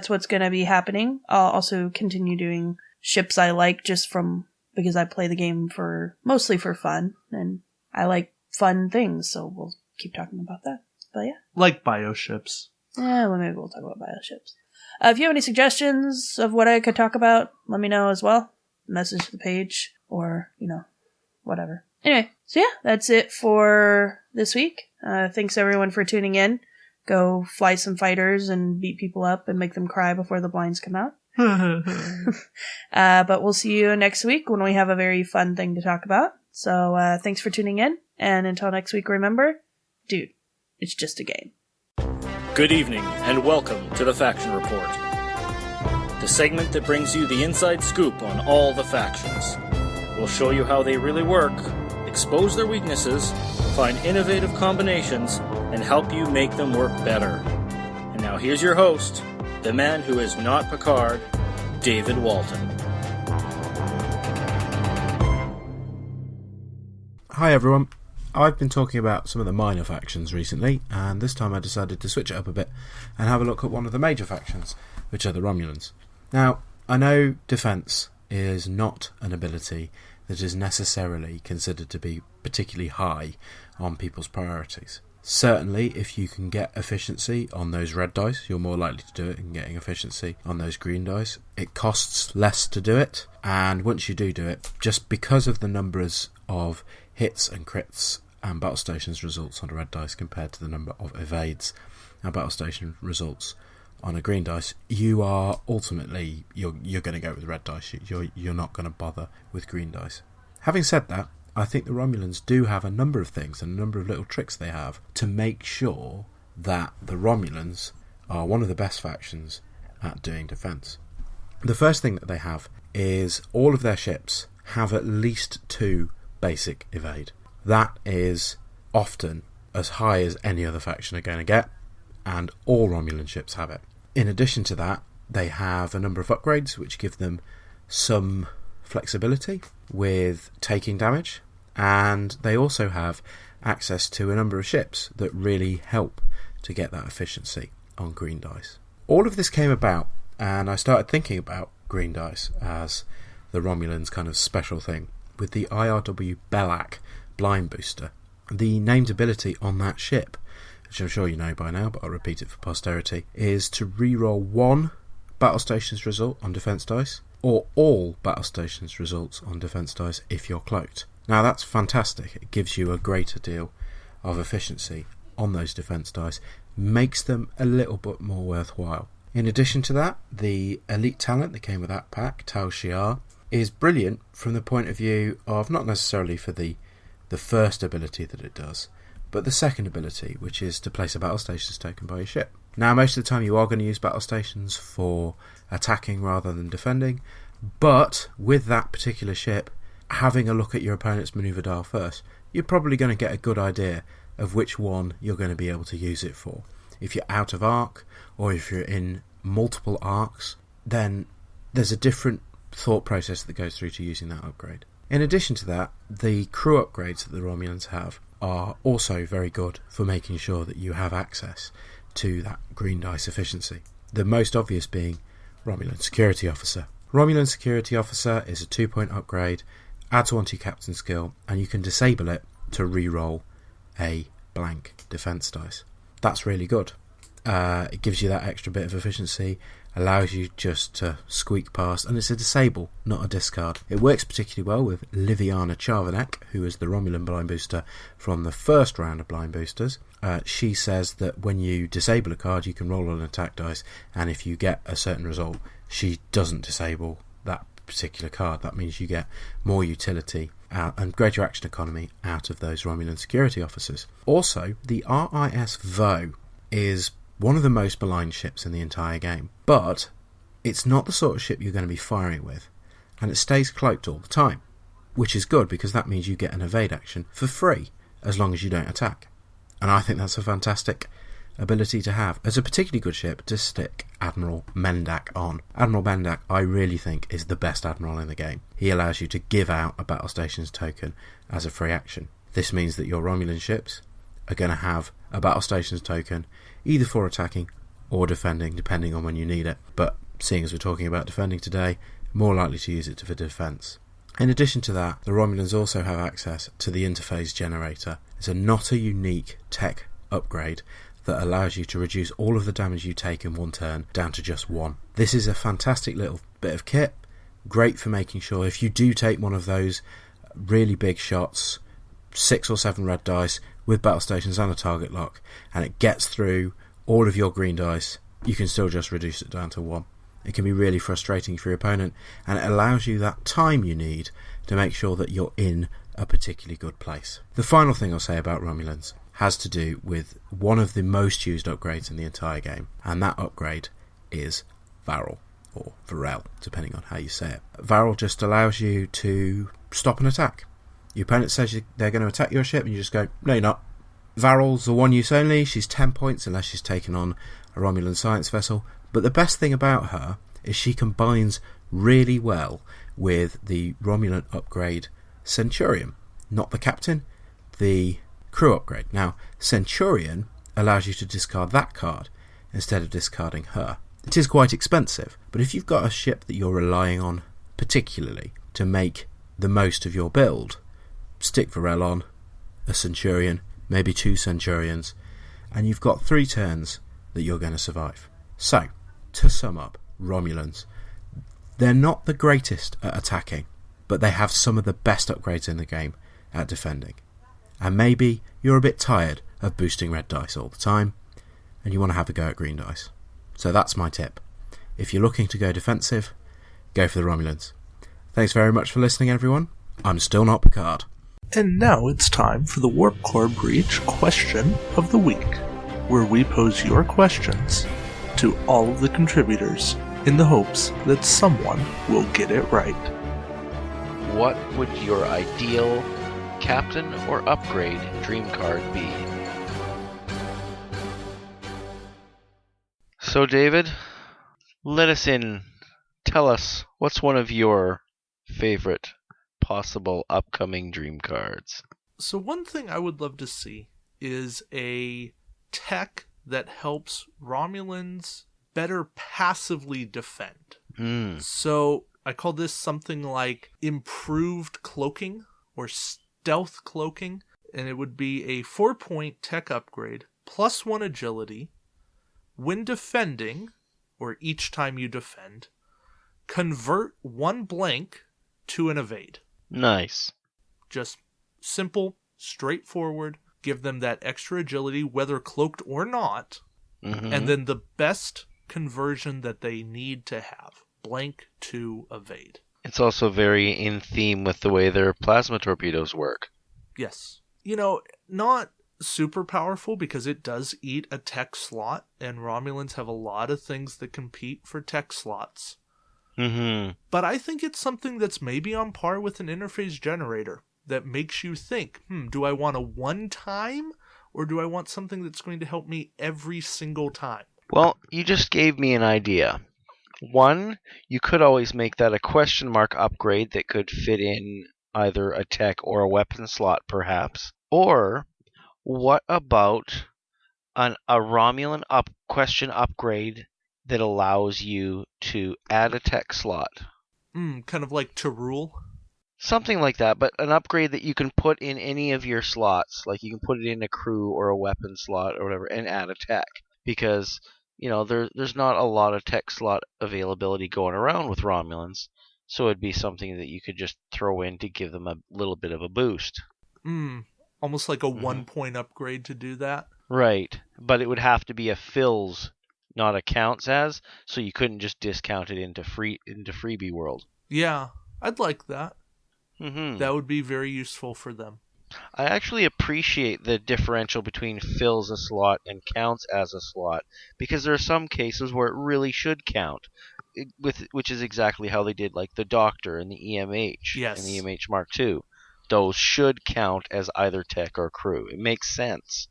what's going to be happening. I'll also continue doing ships I like because I play the game mostly for fun, and I like fun things, so we'll keep talking about that. But yeah. Like bioships. Yeah, well, maybe we'll talk about bioships. If you have any suggestions of what I could talk about, let me know as well. Message the page, or, whatever. Anyway, so yeah, that's it for this week. Thanks everyone for tuning in. Go fly some fighters and beat people up and make them cry before the blinds come out. But we'll see you next week when we have a very fun thing to talk about. So thanks for tuning in, and until next week, remember, dude, it's just a game. Good evening, and welcome to the Faction Report, the segment that brings you the inside scoop on all the factions. We'll show you how they really work, expose their weaknesses, find innovative combinations, and help you make them work better. And now here's your host, the man who is not Picard, David Walton. Hi everyone. I've been talking about some of the minor factions recently, and this time I decided to switch it up a bit and have a look at one of the major factions, which are the Romulans. Now, I know defence is not an ability that is necessarily considered to be particularly high on people's priorities. Certainly, if you can get efficiency on those red dice, you're more likely to do it than getting efficiency on those green dice. It costs less to do it, and once you do it, just because of the numbers of hits and crits and battle stations results on a red dice compared to the number of evades and battle station results on a green dice, you are ultimately you're going to go with red dice. You're not going to bother with green dice. Having said that, I think the Romulans do have a number of things and a number of little tricks they have to make sure that the Romulans are one of the best factions at doing defence. The first thing that they have is all of their ships have at least 2 basic evade. That is often as high as any other faction are going to get, and all Romulan ships have it. In addition to that, they have a number of upgrades which give them some flexibility with taking damage, and they also have access to a number of ships that really help to get that efficiency on green dice. All of this came about, and I started thinking about green dice as the Romulans' kind of special thing with the IRW Belak blind booster. The named ability on that ship, which I'm sure you know by now, but I'll repeat it for posterity, is to reroll 1 battle stations result on defense dice, or all battle stations results on defense dice if you're cloaked. Now that's fantastic. It gives you a greater deal of efficiency on those defense dice, makes them a little bit more worthwhile. In addition to that, the elite talent that came with that pack, Tal Shiar, is brilliant from the point of view of not necessarily for the first ability that it does, but the second ability, which is to place a battle stations token by your ship. Now, most of the time you are going to use battle stations for attacking rather than defending, but with that particular ship, having a look at your opponent's maneuver dial first, you're probably going to get a good idea of which one you're going to be able to use it for. If you're out of arc, or if you're in multiple arcs, then there's a different thought process that goes through to using that upgrade. In addition to that, the crew upgrades that the Romulans have are also very good for making sure that you have access to that green dice efficiency. The most obvious being Romulan Security Officer. Romulan Security Officer is a 2-point upgrade, adds 1 to your captain skill, and you can disable it to re-roll a blank defense dice. That's really good. It gives you that extra bit of efficiency, allows you just to squeak past, and it's a disable, not a discard. It works particularly well with Liviana Charvanek, who is the Romulan blind booster from the first round of blind boosters. She says that when you disable a card, you can roll an attack dice, and if you get a certain result, she doesn't disable that particular card. That means you get more utility and greater action economy out of those Romulan security officers. Also, the RIS Vo is one of the most maligned ships in the entire game, but it's not the sort of ship you're going to be firing with, and it stays cloaked all the time, which is good because that means you get an evade action for free as long as you don't attack. And I think that's a fantastic ability to have as a particularly good ship to stick Admiral Mendak on. Admiral Mendak, I really think, is the best admiral in the game. He allows you to give out a battle stations token as a free action. This means that your Romulan ships are going to have a battle stations token either for attacking or defending, depending on when you need it, but seeing as we're talking about defending today, more likely to use it for defence. In addition to that, the Romulans also have access to the interface generator. It's not a unique tech upgrade that allows you to reduce all of the damage you take in one turn down to just 1. This is a fantastic little bit of kit, great for making sure if you do take one of those really big shots, 6 or 7 red dice with battle stations and a target lock, and it gets through all of your green dice, you can still just reduce it down to 1. It can be really frustrating for your opponent, and it allows you that time you need to make sure that you're in a particularly good place. The final thing I'll say about Romulans has to do with one of the most used upgrades in the entire game, and that upgrade is Varel, or Varel, depending on how you say it. Varel just allows you to stop an attack. Your opponent says they're going to attack your ship, and you just go, no you're not. Varel's the one use only, she's 10 points unless she's taken on a Romulan science vessel, but the best thing about her is she combines really well with the Romulan upgrade Centurion. Not the captain, the crew upgrade. Now, Centurion allows you to discard that card instead of discarding her. It is quite expensive, but if you've got a ship that you're relying on particularly to make the most of your build, stick Varel on, a Centurion, maybe 2 Centurions, and you've got 3 turns that you're going to survive. So, to sum up, Romulans, they're not the greatest at attacking, but they have some of the best upgrades in the game at defending. And maybe you're a bit tired of boosting red dice all the time, and you want to have a go at green dice. So that's my tip. If you're looking to go defensive, go for the Romulans. Thanks very much for listening, everyone. I'm still not Picard. And now it's time for the Warp Core Breach Question of the Week, where we pose your questions to all of the contributors in the hopes that someone will get it right. What would your ideal captain or upgrade dream card be? So, David, let us in. Tell us, what's one of your favorite possible upcoming dream cards? So one thing I would love to see is a tech that helps Romulans better passively defend. So I call this something like improved cloaking or stealth cloaking, and it would be a 4-point tech upgrade plus 1 agility. When defending, or each time you defend, convert 1 blank to an evade. Nice. Just simple, straightforward, give them that extra agility, whether cloaked or not, and then the best conversion that they need to have, blank to evade. It's also very in theme with the way their plasma torpedoes work. Yes. Not super powerful because it does eat a tech slot, and Romulans have a lot of things that compete for tech slots. But I think it's something that's maybe on par with an interface generator that makes you think, do I want a one-time, or do I want something that's going to help me every single time? Well, you just gave me an idea. One, you could always make that a question mark upgrade that could fit in either a tech or a weapon slot, perhaps. Or, what about a Romulan question upgrade that allows you to add a tech slot? Kind of like to rule? Something like that, but an upgrade that you can put in any of your slots. Like you can put it in a crew or a weapon slot or whatever and add a tech. Because, there's not a lot of tech slot availability going around with Romulans. So it'd be something that you could just throw in to give them a little bit of a boost. Almost like a 1-point upgrade to do that? Right, but it would have to be a fills, not a counts as, so you couldn't just discount it into freebie world. Yeah, I'd like that. That would be very useful for them. I actually appreciate the differential between fills a slot and counts as a slot, because there are some cases where it really should count, which is exactly how they did like the Doctor and the EMH and the EMH Mark II. Those should count as either tech or crew. It makes sense.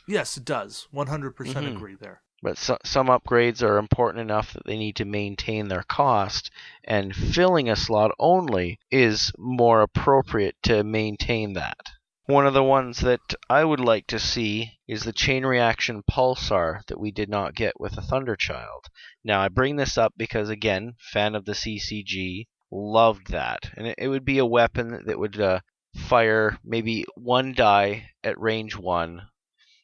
Yes, it does. 100% agree there. But some upgrades are important enough that they need to maintain their cost, and filling a slot only is more appropriate to maintain that. One of the ones that I would like to see is the chain reaction pulsar that we did not get with the Thunderchild. Now, I bring this up because, again, fan of the CCG, loved that. And it would be a weapon that would fire maybe one die at range 1,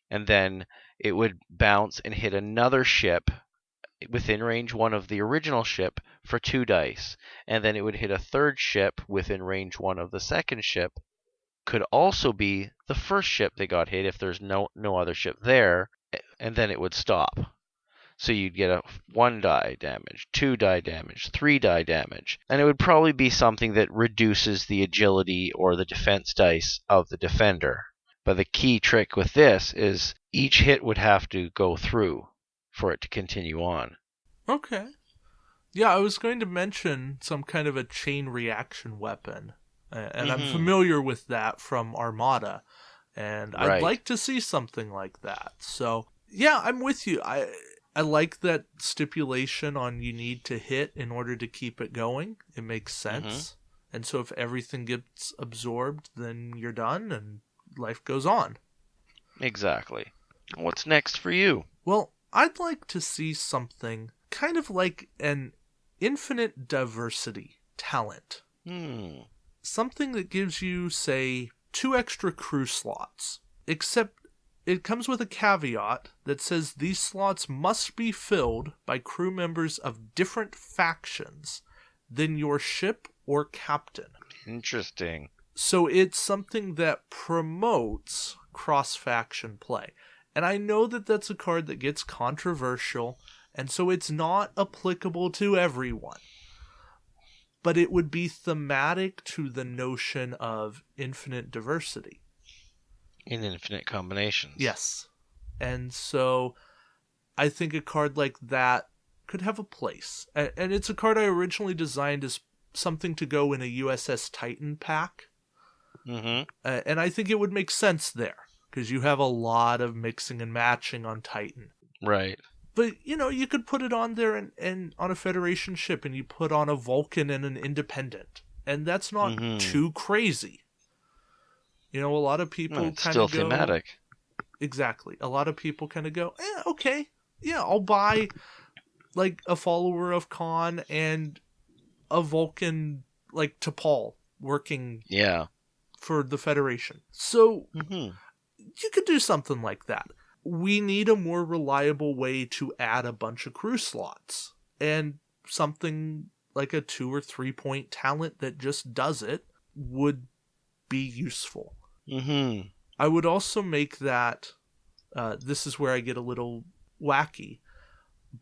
and then it would bounce and hit another ship within range 1 of the original ship for 2 dice. And then it would hit a third ship within range 1 of the second ship. Could also be the first ship that got hit if there's no other ship there, and then it would stop. So you'd get a 1 die damage, 2 die damage, 3 die damage. And it would probably be something that reduces the agility or the defense dice of the defender. But the key trick with this is each hit would have to go through for it to continue on. Okay. Yeah, I was going to mention some kind of a chain reaction weapon. And I'm familiar with that from Armada. And I'd like to see something like that. So, yeah, I'm with you. I like that stipulation on you need to hit in order to keep it going. It makes sense. And so if everything gets absorbed, then you're done and life goes on. Exactly. What's next for you? Well, I'd like to see something kind of like an infinite diversity talent. Something that gives you, say, 2 extra crew slots. Except it comes with a caveat that says these slots must be filled by crew members of different factions than your ship or captain. Interesting. So it's something that promotes cross-faction play. And I know that that's a card that gets controversial, and so it's not applicable to everyone. But it would be thematic to the notion of infinite diversity. In infinite combinations. Yes. And so I think a card like that could have a place. And it's a card I originally designed as something to go in a USS Titan pack. And I think it would make sense there, because you have a lot of mixing and matching on Titan. Right. But, you could put it on there and on a Federation ship, and you put on a Vulcan and an Independent. And that's not too crazy. A lot of people kind of go... It's still thematic. Exactly. A lot of people kind of go, okay, yeah, I'll buy, like, a follower of Khan and a Vulcan, like, T'Pol working for the Federation. So, you could do something like that. We need a more reliable way to add a bunch of crew slots. And something like a 2 or 3 point talent that just does it would be useful. Mm-hmm. I would also make that, this is where I get a little wacky,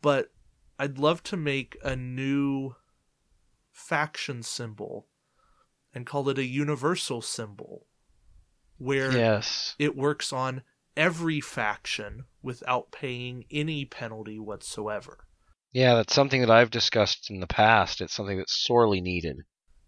but I'd love to make a new faction symbol and call it a universal symbol, where it works on every faction without paying any penalty whatsoever. Yeah, that's something that I've discussed in the past. It's something that's sorely needed.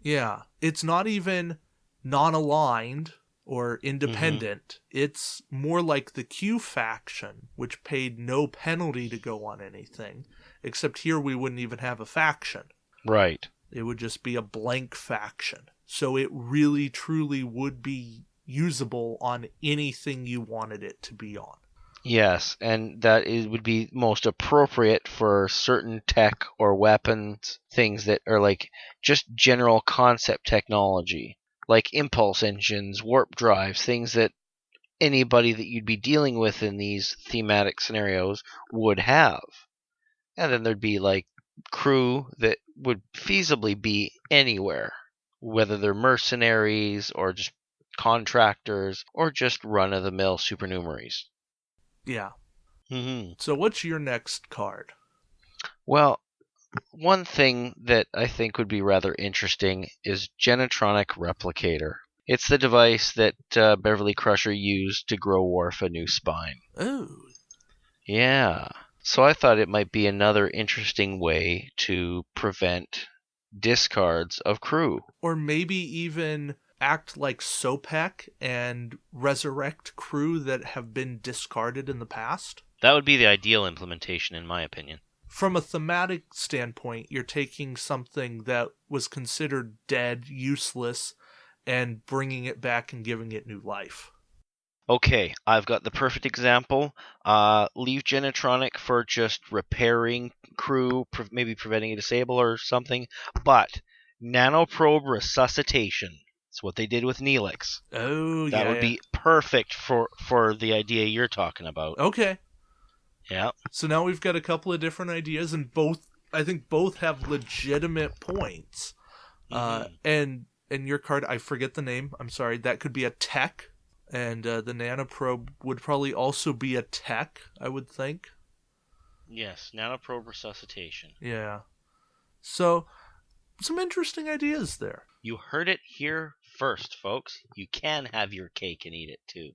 Yeah, it's not even non-aligned or independent. It's more like the Q faction, which paid no penalty to go on anything, except here we wouldn't even have a faction. Right. It would just be a blank faction. So it really, truly would be usable on anything you wanted it to be on. Yes, and that would be most appropriate for certain tech or weapons, things that are like just general concept technology, like impulse engines, warp drives, things that anybody that you'd be dealing with in these thematic scenarios would have. And then there'd be like crew that would feasibly be anywhere, whether they're mercenaries or just contractors or just run-of-the-mill supernumeraries. Yeah. Mm-hmm. So what's your next card? Well, one thing that I think would be rather interesting is Genetronic Replicator. It's the device that Beverly Crusher used to grow Worf a new spine. Oh. Yeah. So I thought it might be another interesting way to prevent discards of crew. Or maybe even act like Sopek and resurrect crew that have been discarded in the past. That would be the ideal implementation, in my opinion. From a thematic standpoint, you're taking something that was considered dead, useless, and bringing it back and giving it new life. Okay, I've got the perfect example. Leave Genetronic for just repairing crew, maybe preventing a disable or something, but nanoprobe resuscitation. It's what they did with Neelix. Oh, that would be perfect for the idea you're talking about. Okay. Yeah. So now we've got a couple of different ideas, and I think both have legitimate points. And your card, I forget the name. I'm sorry. That could be a tech, and the nanoprobe would probably also be a tech, I would think. Yes, nanoprobe resuscitation. Yeah. So, some interesting ideas there. You heard it here first, folks. You can have your cake and eat it too.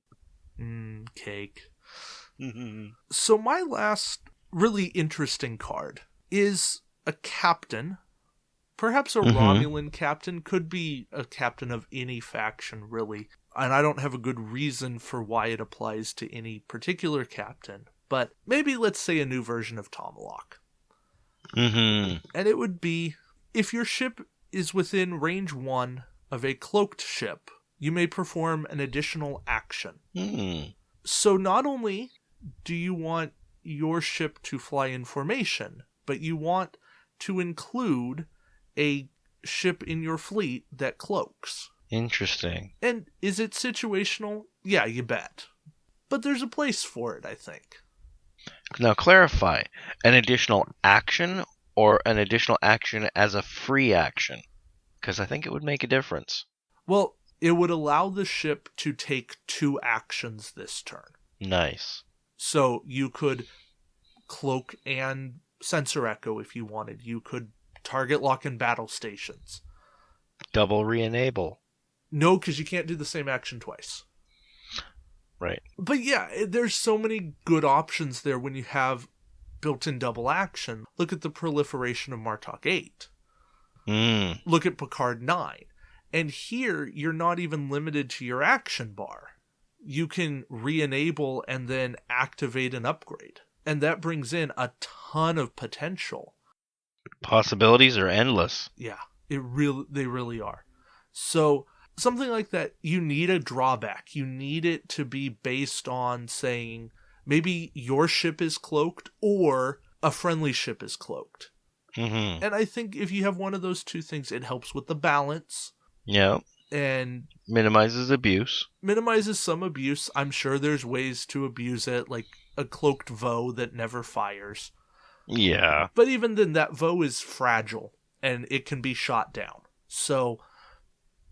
Cake. So my last really interesting card is a captain. Perhaps a Romulan captain. Could be a captain of any faction, really. And I don't have a good reason for why it applies to any particular captain. But maybe let's say a new version of Tomalak. And it would be, if your ship is within range 1 of a cloaked ship, you may perform an additional action. So not only do you want your ship to fly in formation, but you want to include a ship in your fleet that cloaks. Interesting. And is it situational? Yeah, you bet. But there's a place for it, I think. Now clarify, an additional action or an additional action as a free action? Because I think it would make a difference. Well, it would allow the ship to take 2 actions this turn. Nice. So you could cloak and sensor echo if you wanted. You could target lock in battle stations. Double re-enable. No, because you can't do the same action twice. Right. But yeah, there's so many good options there when you have built-in double action. Look at the proliferation of Martok 8. Look at Picard 9. And here, you're not even limited to your action bar. You can re-enable and then activate an upgrade. And that brings in a ton of potential. Possibilities are endless. Yeah, they really are. So, something like that, you need a drawback. You need it to be based on saying, maybe your ship is cloaked or a friendly ship is cloaked. And I think if you have one of those two things, it helps with the balance. Yeah. And minimizes abuse. Minimizes some abuse. I'm sure there's ways to abuse it, like a cloaked VO that never fires. Yeah. But even then, that VO is fragile, and it can be shot down. So,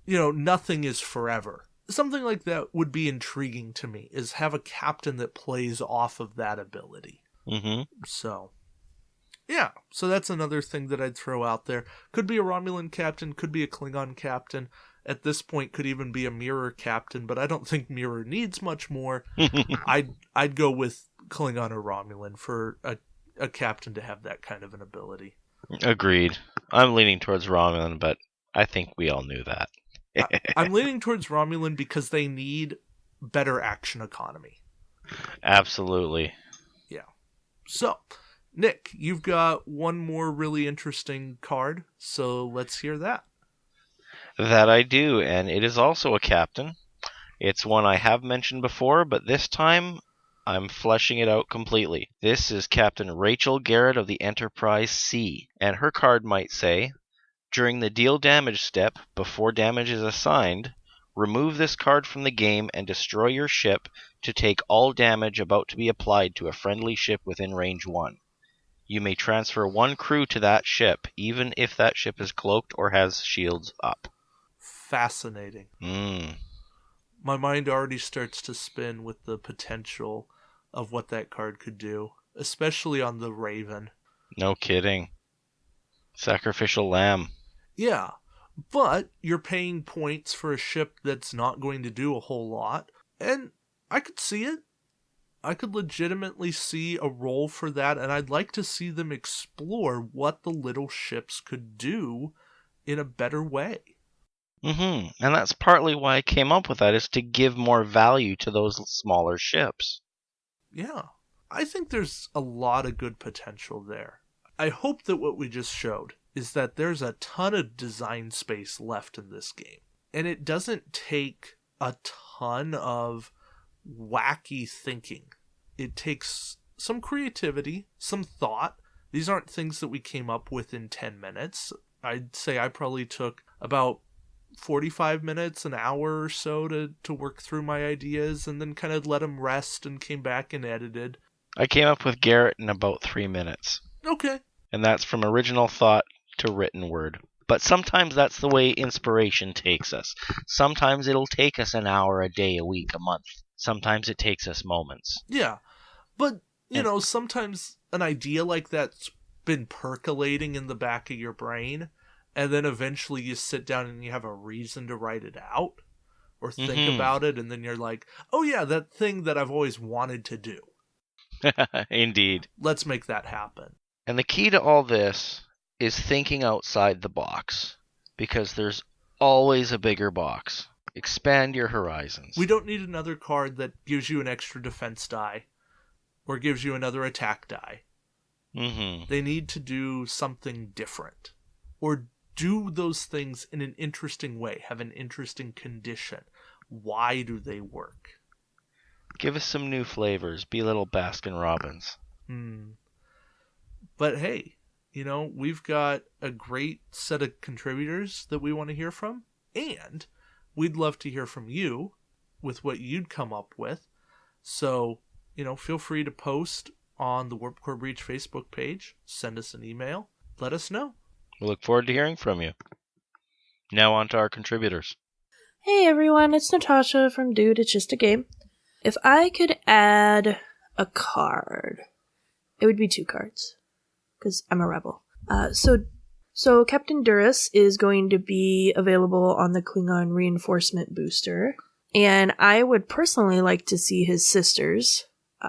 nothing is forever. Something like that would be intriguing to me, is have a captain that plays off of that ability. Mm-hmm. So, yeah. So that's another thing that I'd throw out there. Could be a Romulan captain, could be a Klingon captain. At this point, could even be a Mirror captain, but I don't think Mirror needs much more. I'd go with Klingon or Romulan for a captain to have that kind of an ability. Agreed. I'm leaning towards Romulan, but I think we all knew that. I'm leaning towards Romulan because they need better action economy. Absolutely. Yeah. So, Nick, you've got one more really interesting card, so let's hear that. That I do, and it is also a captain. It's one I have mentioned before, but this time I'm fleshing it out completely. This is Captain Rachel Garrett of the Enterprise C, and her card might say, during the deal damage step, before damage is assigned, remove this card from the game and destroy your ship to take all damage about to be applied to a friendly ship within range 1. You may transfer 1 crew to that ship, even if that ship is cloaked or has shields up. Fascinating. My mind already starts to spin with the potential of what that card could do, especially on the Raven. No kidding. Sacrificial lamb. Yeah, but you're paying points for a ship that's not going to do a whole lot, and I could see it. I could legitimately see a role for that, and I'd like to see them explore what the little ships could do in a better way. And that's partly why I came up with that, is to give more value to those smaller ships. Yeah, I think there's a lot of good potential there. I hope that what we just showed is that there's a ton of design space left in this game. And it doesn't take a ton of wacky thinking. It takes some creativity, some thought. These aren't things that we came up with in 10 minutes. I'd say I probably took about 45 minutes, an hour or so to work through my ideas, and then kind of let them rest and came back and edited. I came up with Garrett in about 3 minutes. Okay. And that's from original thought to written word. But sometimes that's the way inspiration takes us. Sometimes it'll take us an hour, a day, a week, a month. Sometimes it takes us moments. Yeah. But, sometimes an idea like that's been percolating in the back of your brain, and then eventually you sit down and you have a reason to write it out or think about it, and then you're like, oh yeah, that thing that I've always wanted to do. Indeed. Let's make that happen. And the key to all this is thinking outside the box, because there's always a bigger box. Expand your horizons. We don't need another card that gives you an extra defense die or gives you another attack die. They need to do something different, or do those things in an interesting way, have an interesting condition. Why do they work? Give us some new flavors. Be little Baskin Robbins. But hey, we've got a great set of contributors that we want to hear from, and we'd love to hear from you with what you'd come up with. So, feel free to post on the Warp Core Breach Facebook page, send us an email, let us know. We look forward to hearing from you. Now on to our contributors. Hey everyone, it's Natasha from Dude, It's Just a Game. If I could add a card, it would be 2 cards, because I'm a rebel. So Captain Duras is going to be available on the Klingon Reinforcement Booster, and I would personally like to see his sisters.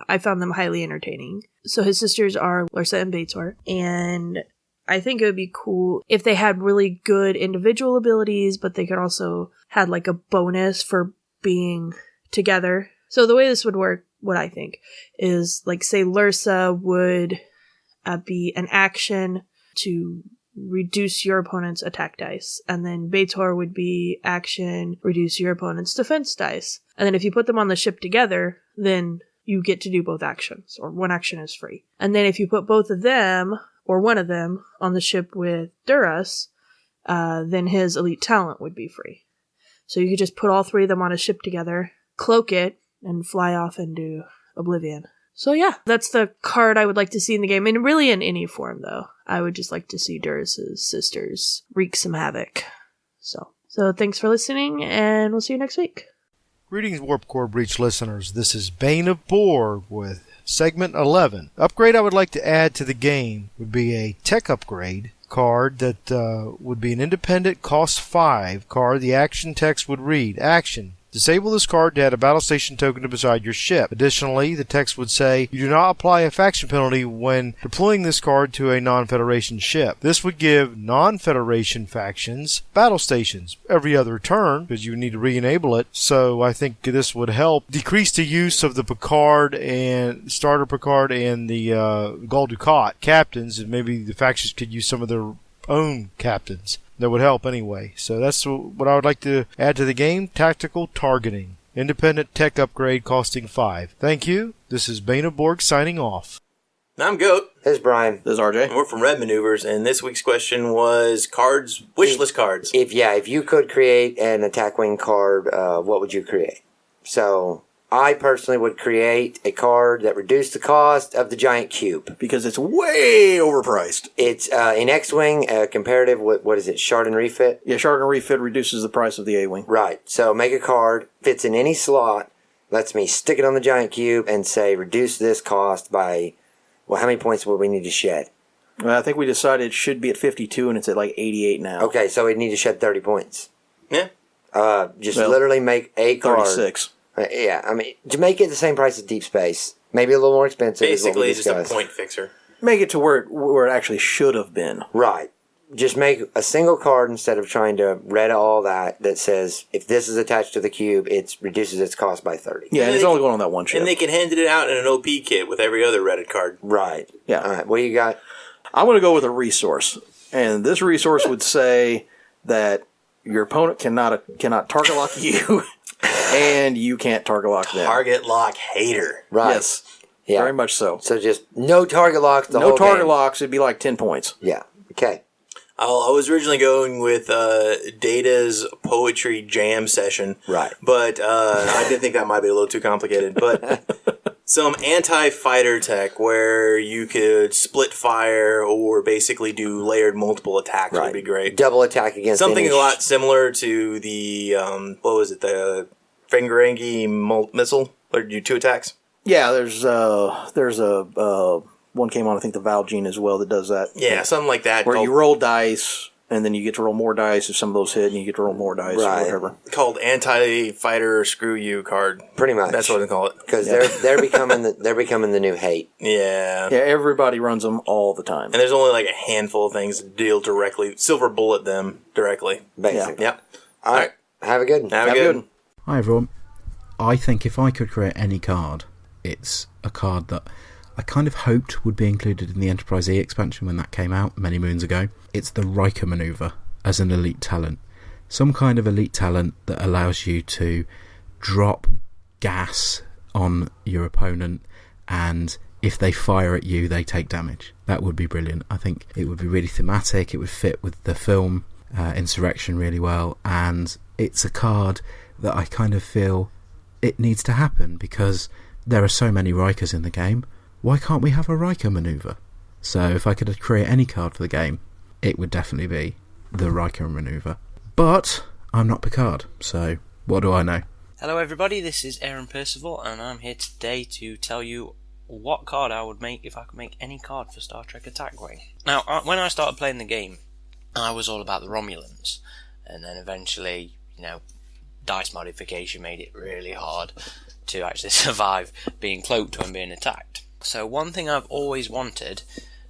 I found them highly entertaining. So his sisters are Larsa and Beitor, and I think it would be cool if they had really good individual abilities, but they could also had like a bonus for being together. So the way this would work, what I think, is like say Larsa would be an action to reduce your opponent's attack dice, and then Beitor would be action, reduce your opponent's defense dice. And then if you put them on the ship together, then you get to do both actions, or one action is free. And then if you put both of them, or one of them, on the ship with Duras, then his elite talent would be free. So you could just put all 3 of them on a ship together, cloak it, and fly off into oblivion. So yeah, that's the card I would like to see in the game, and really in any form, though. I would just like to see Duras' sisters wreak some havoc. So So thanks for listening, and we'll see you next week. Greetings, Warp Core Breach listeners. This is Bane of Borg with Segment 11. Upgrade I would like to add to the game would be a tech upgrade card that would be an independent cost 5 card. The action text would read, Action. Disable this card to add a battle station token to beside your ship. Additionally, the text would say, you do not apply a faction penalty when deploying this card to a non-Federation ship. This would give non-Federation factions battle stations every other turn, because you need to re-enable it. So I think this would help decrease the use of the Picard and Starter Picard and the Gul Dukat captains, and maybe the factions could use some of their own captains. That would help anyway. So that's what I would like to add to the game. Tactical targeting. Independent tech upgrade costing 5. Thank you. This is Bane of Borg signing off. I'm Goat. This is Brian. This is RJ. And we're from Red Maneuvers, and this week's question was cards, wishlist cards. If you could create an attack wing card, what would you create? So I personally would create a card that reduced the cost of the giant cube. Because it's way overpriced. It's in X-Wing, comparative, what is it, Shard and Refit? Yeah, Shard and Refit reduces the price of the A-Wing. Right. So make a card, fits in any slot, lets me stick it on the giant cube and say reduce this cost by, well, how many points would we need to shed? Well, I think we decided it should be at 52 and it's at like 88 now. Okay, so we'd need to shed 30 points. Yeah. Literally make a card. 36. Yeah, I mean, to make it the same price as Deep Space. Maybe a little more expensive. Basically, it's just a point fixer. Make it to where it actually should have been. Right. Just make a single card instead of trying to read all that says, if this is attached to the cube, it reduces its cost by 30. Yeah, and it's only going on that one ship. And they can hand it out in an OP kit with every other Reddit card. Right. Yeah. All right, what do you got? I'm going to go with a resource. And this resource would say that your opponent cannot target lock you. And you can't target lock them. Target lock hater. Right. Yes. Yeah. Very much so. So just no target locks the whole game. No target locks, it'd be like 10 points. Yeah. Okay. I was originally going with Data's poetry jam session. Right. But I did think that might be a little too complicated. But some anti-fighter tech where you could split fire or basically do layered multiple attacks would be great. Double attack against something a lot similar to the the Ferengi missile, or do 2 attacks. Yeah, there's a one came on, I think the Valgene as well, that does that. Yeah, something like that. Where you roll dice, and then you get to roll more dice if some of those hit, and you get to roll more dice or whatever. Called anti-fighter screw you card. Pretty much. That's what they call it. Because they're becoming the new hate. Yeah. Yeah, everybody runs them all the time. And there's only like a handful of things that deal directly, silver bullet them directly. Basically. Yep. All right. Have a good one. Have a good one. Hi everyone. I think if I could create any card, it's a card that I kind of hoped would be included in the Enterprise E expansion when that came out many moons ago. It's the Riker maneuver as an elite talent. Some kind of elite talent that allows you to drop gas on your opponent, and if they fire at you, they take damage. That would be brilliant. I think it would be really thematic. It would fit with the film Insurrection really well, and it's a card that I kind of feel it needs to happen because there are so many Rikers in the game. Why can't we have a Riker maneuver? So if I could create any card for the game, it would definitely be the Riker maneuver. But I'm not Picard, so what do I know? Hello everybody, this is Aaron Percival, and I'm here today to tell you what card I would make if I could make any card for Star Trek Attack Wing. Now, when I started playing the game, I was all about the Romulans, and then eventually, dice modification made it really hard to actually survive being cloaked when being attacked. So one thing I've always wanted,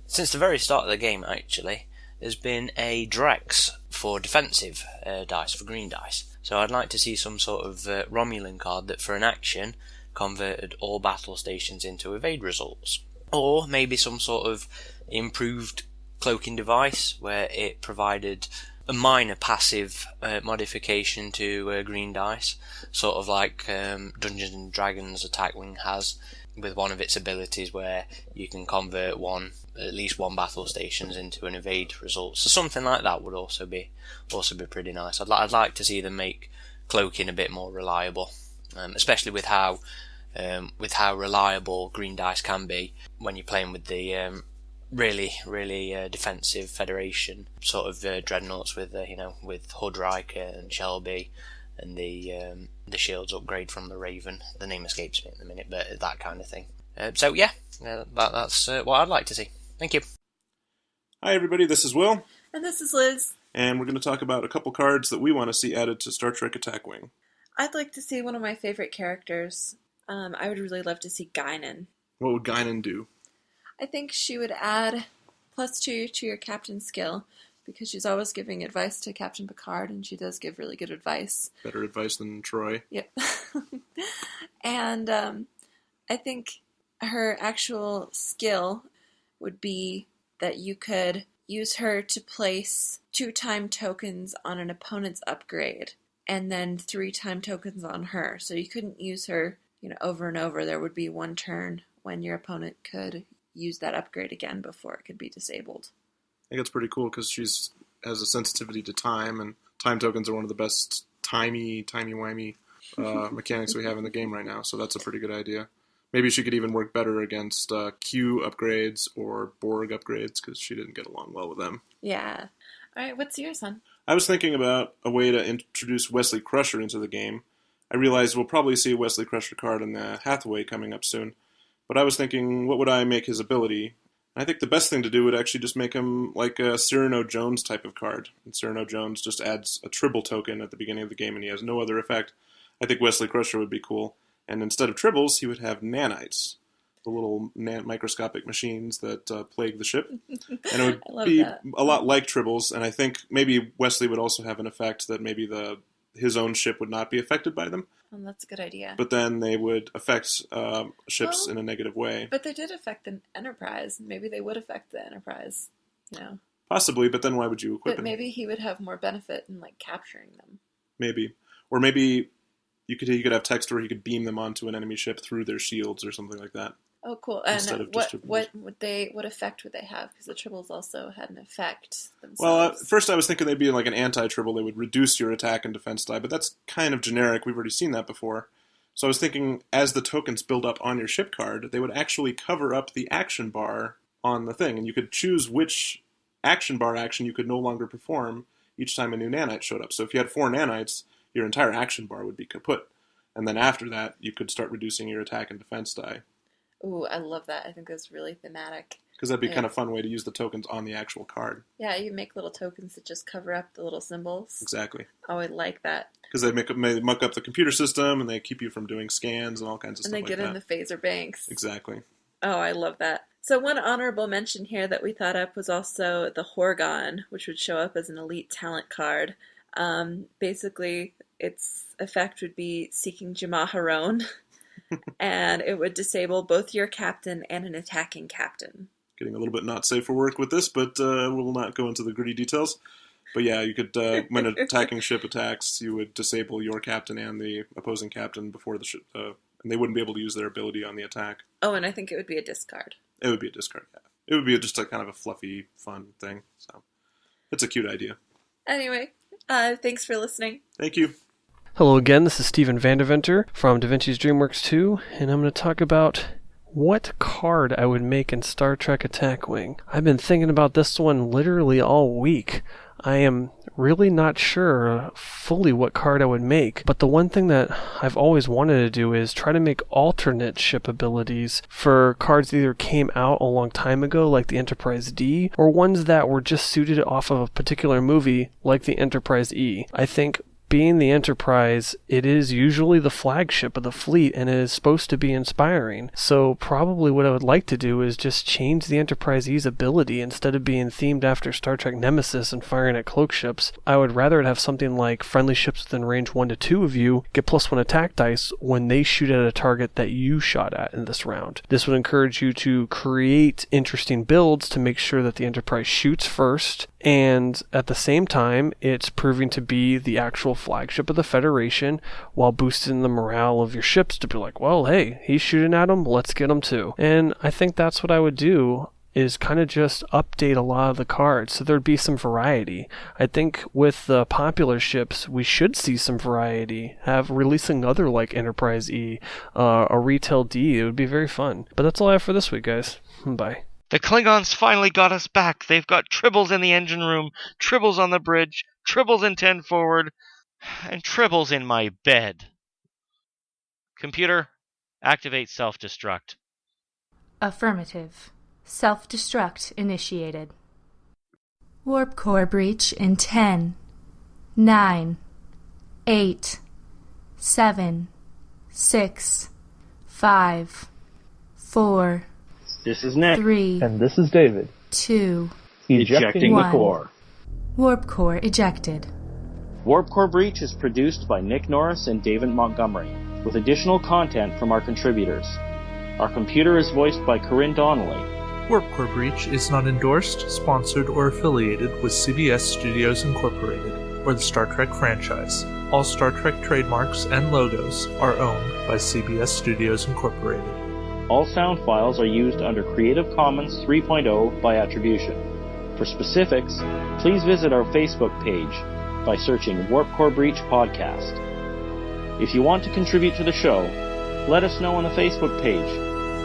since the very start of the game actually, has been a Drex for defensive dice, for green dice. So I'd like to see some sort of Romulan card that for an action converted all battle stations into evade results. Or maybe some sort of improved cloaking device where it provided a minor passive modification to green dice, sort of like Dungeons and Dragons Attack Wing has with one of its abilities where you can convert at least one battle stations into an evade result. So something like that would also be pretty nice. I'd like to see them make cloaking a bit more reliable, especially with how reliable green dice can be when you're playing with the really, really defensive Federation sort of dreadnoughts with with Hood Riker and Shelby, and the shields upgrade from the Raven. The name escapes me at the minute, but that kind of thing. That's what I'd like to see. Thank you. Hi everybody, this is Will. And this is Liz. And we're going to talk about a couple cards that we want to see added to Star Trek Attack Wing. I'd like to see one of my favorite characters. I would really love to see Guinan. What would Guinan do? I think she would add +2 to your captain skill, because she's always giving advice to Captain Picard, and she does give really good advice. Better advice than Troy. Yep. And I think her actual skill would be that you could use her to place 2 time tokens on an opponent's upgrade, and then 3 time tokens on her. So you couldn't use her, over and over. There would be one turn when your opponent could use that upgrade again before it could be disabled. I think it's pretty cool because she has a sensitivity to time, and time tokens are one of the best timey-wimey mechanics we have in the game right now, so that's a pretty good idea. Maybe she could even work better against Q upgrades or Borg upgrades, because she didn't get along well with them. Yeah. All right, what's yours, son? I was thinking about a way to introduce Wesley Crusher into the game. I realized we'll probably see a Wesley Crusher card in the Hathaway coming up soon. But I was thinking, what would I make his ability? I think the best thing to do would actually just make him like a Cyrano Jones type of card. And Cyrano Jones just adds a Tribble token at the beginning of the game, and he has no other effect. I think Wesley Crusher would be cool. And instead of Tribbles, he would have nanites, the little microscopic machines that plague the ship. And it would be a lot like Tribbles, and I think maybe Wesley would also have an effect that maybe his own ship would not be affected by them. That's a good idea. But then they would affect ships in a negative way. But they did affect the Enterprise. Maybe they would affect the Enterprise. Possibly, but then why would you equip him? But maybe he would have more benefit in capturing them. Maybe. Or maybe he could have text where he could beam them onto an enemy ship through their shields or something like that. Oh, cool. And what effect would they have? Because the Tribbles also had an effect themselves. Well, first I was thinking they'd be like an anti-Tribble. They would reduce your attack and defense die, but that's kind of generic. We've already seen that before. So I was thinking as the tokens build up on your ship card, they would actually cover up the action bar on the thing, and you could choose which action bar action you could no longer perform each time a new nanite showed up. So if you had 4 nanites, your entire action bar would be kaput. And then after that, you could start reducing your attack and defense die. Ooh, I love that. I think that's really thematic. Because that'd be kind of fun way to use the tokens on the actual card. Yeah, you make little tokens that just cover up the little symbols. Exactly. Oh, I like that. Because they muck up the computer system, and they keep you from doing scans and all kinds of stuff like that. And they get in the phaser banks. Exactly. Oh, I love that. So one honorable mention here that we thought up was also the Horgon, which would show up as an elite talent card. Basically, its effect would be Seeking Jamaharon. And it would disable both your captain and an attacking captain. Getting a little bit not safe for work with this, but we'll not go into the gritty details. But yeah, you could, when an attacking ship attacks, you would disable your captain and the opposing captain before the ship, and they wouldn't be able to use their ability on the attack. Oh, and I think it would be a discard. It would be a discard, yeah. It would be just a kind of a fluffy, fun thing. So it's a cute idea. Anyway, thanks for listening. Thank you. Hello again, this is Steven Vandeventer from Da Vinci's DreamWorks 2, and I'm going to talk about what card I would make in Star Trek Attack Wing. I've been thinking about this one literally all week. I am really not sure fully what card I would make, but the one thing that I've always wanted to do is try to make alternate ship abilities for cards that either came out a long time ago, like the Enterprise D, or ones that were just suited off of a particular movie, like the Enterprise E. I think being the Enterprise, it is usually the flagship of the fleet, and it is supposed to be inspiring. So probably what I would like to do is just change the Enterprise E's ability. Instead of being themed after Star Trek Nemesis and firing at cloak ships, I would rather have something like friendly ships within range 1 to 2 of you get +1 attack dice when they shoot at a target that you shot at in this round. This would encourage you to create interesting builds to make sure that the Enterprise shoots first, and at the same time, it's proving to be the actual flagship of the Federation while boosting the morale of your ships to be like, well, hey, he's shooting at them, let's get him too. And I think that's what I would do, is kind of just update a lot of the cards so there'd be some variety. I think with the popular ships, we should see some variety. Release another like Enterprise E, a Retail D, it would be very fun. But that's all I have for this week, guys. Bye. The Klingons finally got us back. They've got Tribbles in the engine room, Tribbles on the bridge, Tribbles in 10 forward, and Tribbles in my bed. Computer, activate self-destruct. Affirmative. Self-destruct initiated. Warp core breach in 10, 9, 8, 7, 6, 5, 4, This is Nick. 3, and this is David. 2, Ejecting 1. the core. Warp core ejected. Warp Core Breach is produced by Nick Norris and David Montgomery, with additional content from our contributors. Our computer is voiced by Corinne Donnelly. Warp Core Breach is not endorsed, sponsored, or affiliated with CBS Studios Incorporated or the Star Trek franchise. All Star Trek trademarks and logos are owned by CBS Studios Incorporated. All sound files are used under Creative Commons 3.0 by attribution. For specifics, please visit our Facebook page by searching Warp Core Breach Podcast. If you want to contribute to the show, let us know on the Facebook page,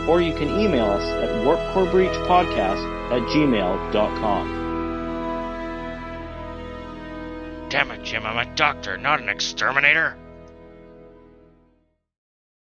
or you can email us at warpcorebreachpodcast@gmail.com. Damn it, Jim, I'm a doctor, not an exterminator.